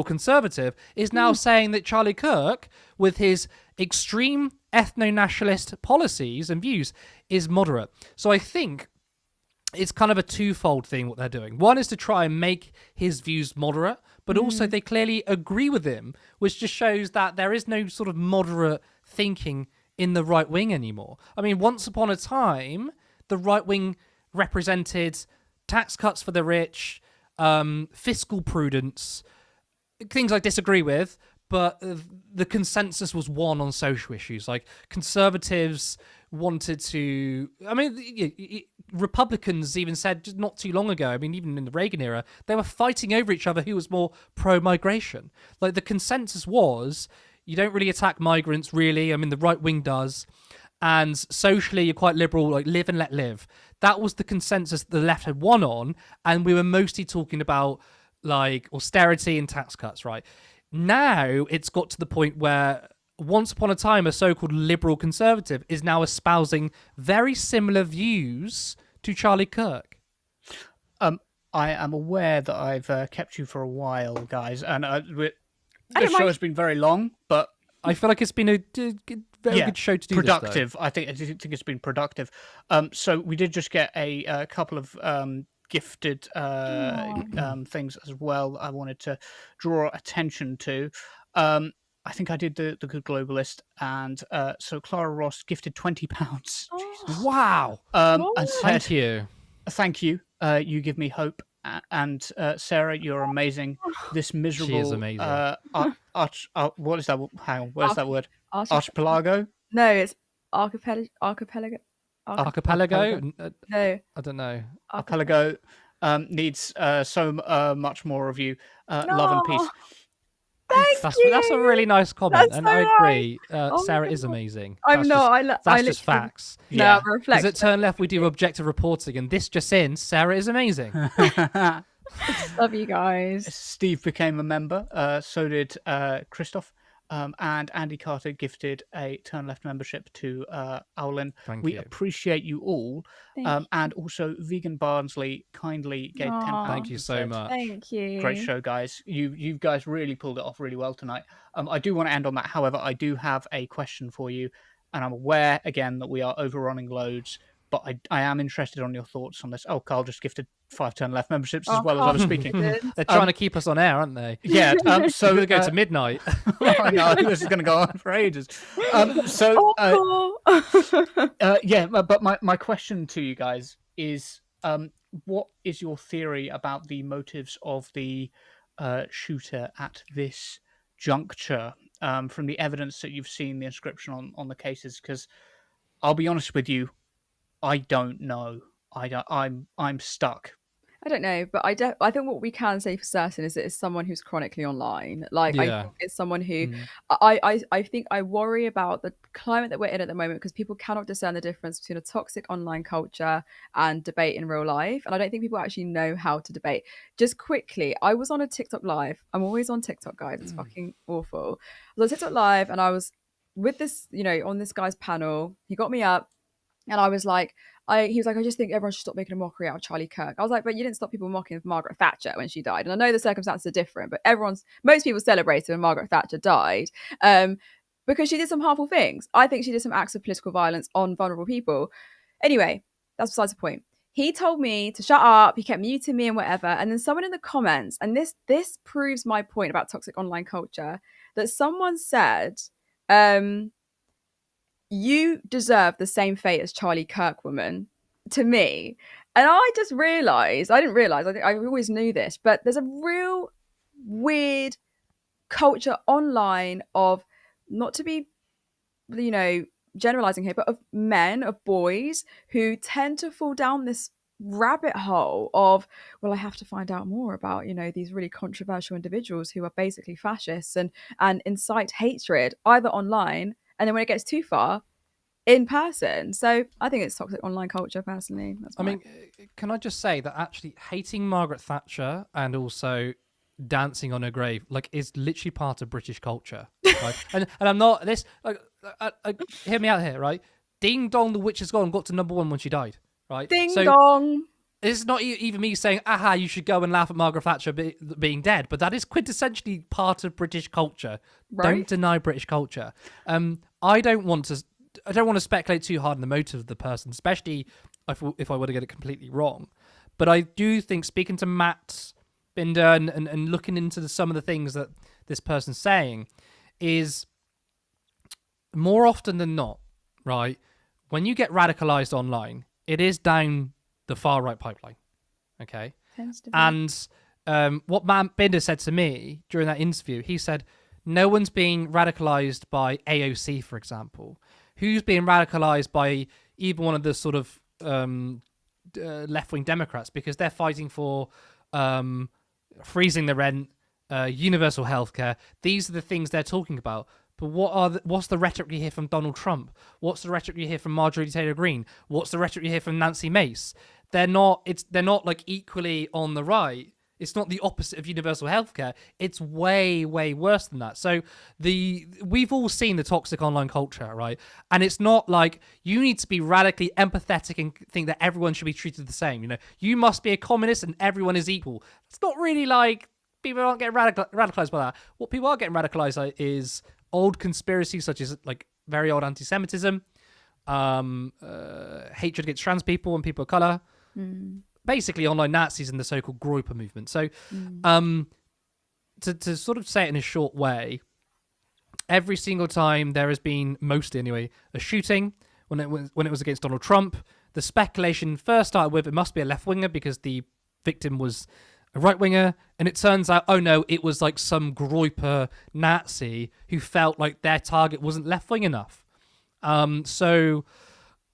conservative, is now saying that Charlie Kirk, with his extreme ethno-nationalist policies and views, is moderate. So I think it's kind of a twofold thing what they're doing. One is to try and make his views moderate, but also they clearly agree with him, which just shows that there is no sort of moderate thinking in the right wing anymore. I mean, once upon a time, the right wing represented tax cuts for the rich, fiscal prudence, things I disagree with, but the consensus was one on social issues. Like, conservatives wanted to, I mean, Republicans even said just not too long ago, I mean, even in the Reagan era, they were fighting over each other who was more pro-migration. Like, the consensus was, you don't really attack migrants, really. I mean, the right wing does. And socially, you're quite liberal, like, live and let live. That was the consensus the left had won on, and we were mostly talking about, like, austerity and tax cuts, right? Now it's got to the point where once upon a time a so-called liberal conservative is now espousing very similar views to Charlie Kirk. I am aware that I've kept you for a while, guys, and this show has been very long, but I feel like it's been a very good show to do. Productive. This, I think it's been productive. So we did just get a couple of gifted things as well. I wanted to draw attention to. I think I did the Good Globalist, and so Clara Ross gifted £20. Wow! And said, thank you. You give me hope. And Sarah, you're amazing. This miserable. She is amazing. What is that? Hang on. Where's that word? Archipelago? No, it's archipelago. Archipelago? No, I don't know. Archipelago needs so much more of you. Love and peace. That's a really nice comment, That's and so I agree. nice. Sarah is amazing. I'm not. That's just facts. No, Because at Turn Left we do objective reporting, and this just in: Sarah is amazing. Love you guys. Steve became a member. So did Christoph. And Andy Carter gifted a Turn Left membership to Owlin. We appreciate you all. And also Vegan Barnsley kindly gave £10. Thank you so much. Thank you. Great show, guys. You guys really pulled it off really well tonight. I do want to end on that. However, I do have a question for you. And I'm aware, again, that we are overrunning loads. But I am interested on your thoughts on this. Oh, Carl just gifted 5 Turn Left memberships as well as I was speaking. They're trying to keep us on air, aren't they? Yeah. So we're going to go to midnight. I know this is going to go on for ages. But my question to you guys is, what is your theory about the motives of the shooter at this juncture? From the evidence that you've seen, the inscription on the cases, because I'll be honest with you, I don't know. I'm stuck. I don't know, but I think what we can say for certain is that it's someone who's chronically online. Like, I think it's someone who I think I worry about the climate that we're in at the moment, because people cannot discern the difference between a toxic online culture and debate in real life. And I don't think people actually know how to debate. Just quickly, I was on a TikTok live. I'm always on TikTok, guys. It's fucking awful. I was on TikTok live and I was with this, on this guy's panel. He got me up and I was like, he was like, I just think everyone should stop making a mockery out of Charlie Kirk. I was like, but you didn't stop people mocking Margaret Thatcher when she died. And I know the circumstances are different, but most people celebrated when Margaret Thatcher died because she did some harmful things. I think she did some acts of political violence on vulnerable people. Anyway, that's besides the point. He told me to shut up. He kept muting me and whatever. And then someone in the comments, and this proves my point about toxic online culture, that someone said, you deserve the same fate as Charlie Kirk, woman. to me. And I just realized, I didn't realize, I think I always knew this, but there's a real weird culture online of, not to be, generalizing here, but of men, of boys who tend to fall down this rabbit hole of, well, I have to find out more about, these really controversial individuals who are basically fascists and incite hatred either online, and then when it gets too far, in person. So I think it's toxic online culture, personally. I mean, can I just say that actually hating Margaret Thatcher and also dancing on her grave is literally part of British culture, right? and I'm not this hear me out here, right? Ding dong, the witch is gone got to number 1 when she died, right? Ding dong. This is not even me saying, aha, you should go and laugh at Margaret Thatcher being dead, but that is quintessentially part of British culture. Right? Don't deny British culture. I don't want to speculate too hard on the motive of the person, especially if I were to get it completely wrong. But I do think, speaking to Matt Binder and looking into some of the things that this person's saying, is more often than not, right, when you get radicalized online, it is down the far right pipeline, okay? And what Matt Binder said to me during that interview, he said, no one's being radicalized by AOC, for example. Who's being radicalized by even one of the sort of left-wing Democrats, because they're fighting for freezing the rent, universal healthcare. These are the things they're talking about. But what's the rhetoric you hear from Donald Trump? What's the rhetoric you hear from Marjorie Taylor Greene? What's the rhetoric you hear from Nancy Mace? They're not equally on the right. It's not the opposite of universal healthcare. It's way, way worse than that. So we've all seen the toxic online culture, right? And it's not like you need to be radically empathetic and think that everyone should be treated the same. You must be a communist and everyone is equal. It's not really like people aren't getting radicalized by that. What people are getting radicalized is old conspiracies, such as very old anti-Semitism, hatred against trans people and people of color. Basically online Nazis and the so-called Groyper movement. So to sort of say it in a short way, every single time there has been, mostly anyway, a shooting, when it was against Donald Trump, the speculation first started with it must be a left-winger because the victim was a right-winger, and it turns out, oh no, it was like some Groyper Nazi who felt like their target wasn't left-wing enough. So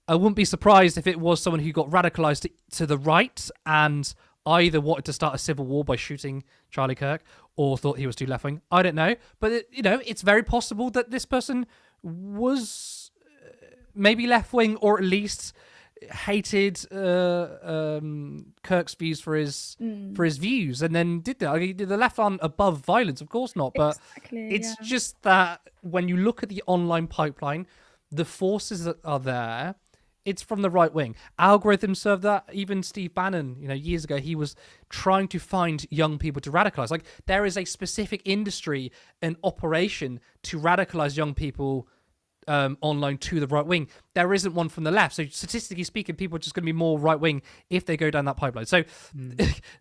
I wouldn't be surprised if it was someone who got radicalized to the right and either wanted to start a civil war by shooting Charlie Kirk or thought he was too left-wing. I don't know. But, it's very possible that this person was maybe left-wing or at least hated Kirk's views for his views and then did that. The left aren't above violence, of course not. But it's just that when you look at the online pipeline, the forces that are there, it's from the right wing. Algorithms serve that. Even Steve Bannon, years ago, he was trying to find young people to radicalize. Like, there is a specific industry and operation to radicalize young people online to the right wing. There isn't one from the left. So statistically speaking, people are just going to be more right wing if they go down that pipeline. So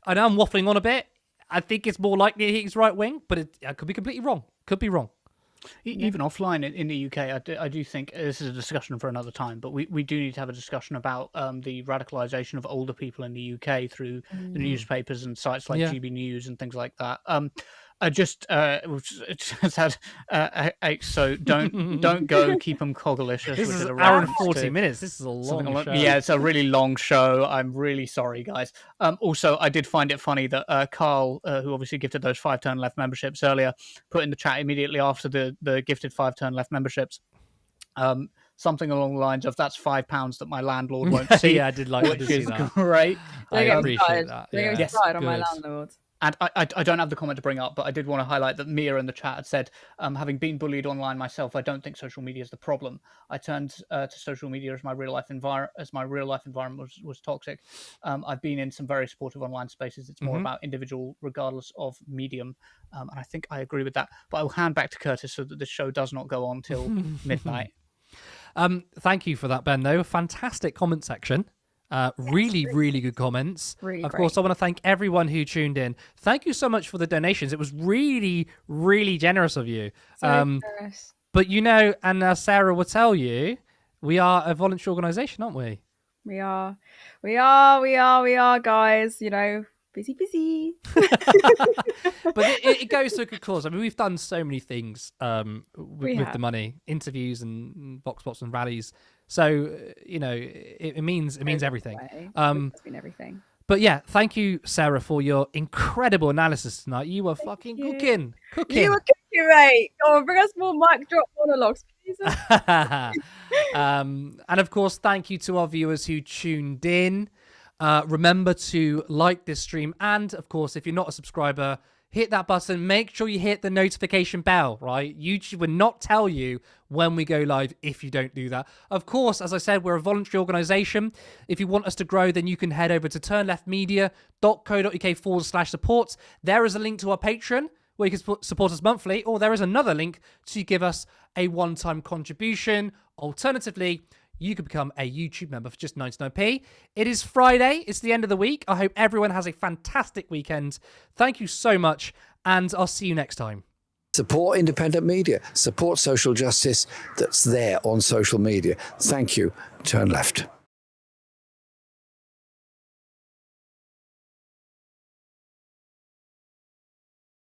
I know I'm waffling on a bit. I think it's more likely he's right wing, but I could be completely wrong. Could be wrong. Even offline in the UK, I do think this is a discussion for another time, but we do need to have a discussion about the radicalisation of older people in the UK through the newspapers and sites like GB News and things like that. I just had so don't go, keep them cogglicious. This is an hour and 40 minutes. This is a long show. Yeah, it's a really long show. I'm really sorry, guys. Also, I did find it funny that Carl, who obviously gifted those 5-turn left memberships earlier, put in the chat immediately after the gifted 5-turn left memberships. Something along the lines of, that's £5 that my landlord won't see. Yeah, I did like to see that. Great. I appreciate that. Don't get me started on my landlord. And I don't have the comment to bring up, but I did want to highlight that Mia in the chat had said, having been bullied online myself, I don't think social media is the problem. I turned to social media as my real life environment was toxic. I've been in some very supportive online spaces. It's more about individual, regardless of medium. And I think I agree with that. But I will hand back to Curtis so that this show does not go on till midnight. Thank you for that, Ben, though. Fantastic comment section. Really good comments. Really of great. course, I want to thank everyone who tuned in. Thank you so much for the donations. It was really generous of you. Generous. But and Sarah will tell you, we are a voluntary organisation, aren't we? We are, guys. You know, busy. But it goes to a good cause. I mean, we've done so many things with the money, interviews and box pops and rallies. So you know, it means everything. It's been everything. But yeah, thank you, Sarah, for your incredible analysis tonight. You were fucking cooking. You were cooking, mate. Go on, bring us more mic drop monologues, please. And of course, thank you to our viewers who tuned in. Remember to like this stream, and of course, if you're not a subscriber, hit that button. Make sure you hit the notification bell, right? YouTube will not tell you when we go live if you don't do that. Of course, as I said, we're a voluntary organisation. If you want us to grow, then you can head over to turnleftmedia.co.uk/support. There is a link to our Patreon where you can support us monthly, or there is another link to give us a one-time contribution. Alternatively, you could become a YouTube member for just 99p. It is Friday. It's the end of the week. I hope everyone has a fantastic weekend. Thank you so much, and I'll see you next time. Support independent media. Support social justice that's there on social media. Thank you. Turn left.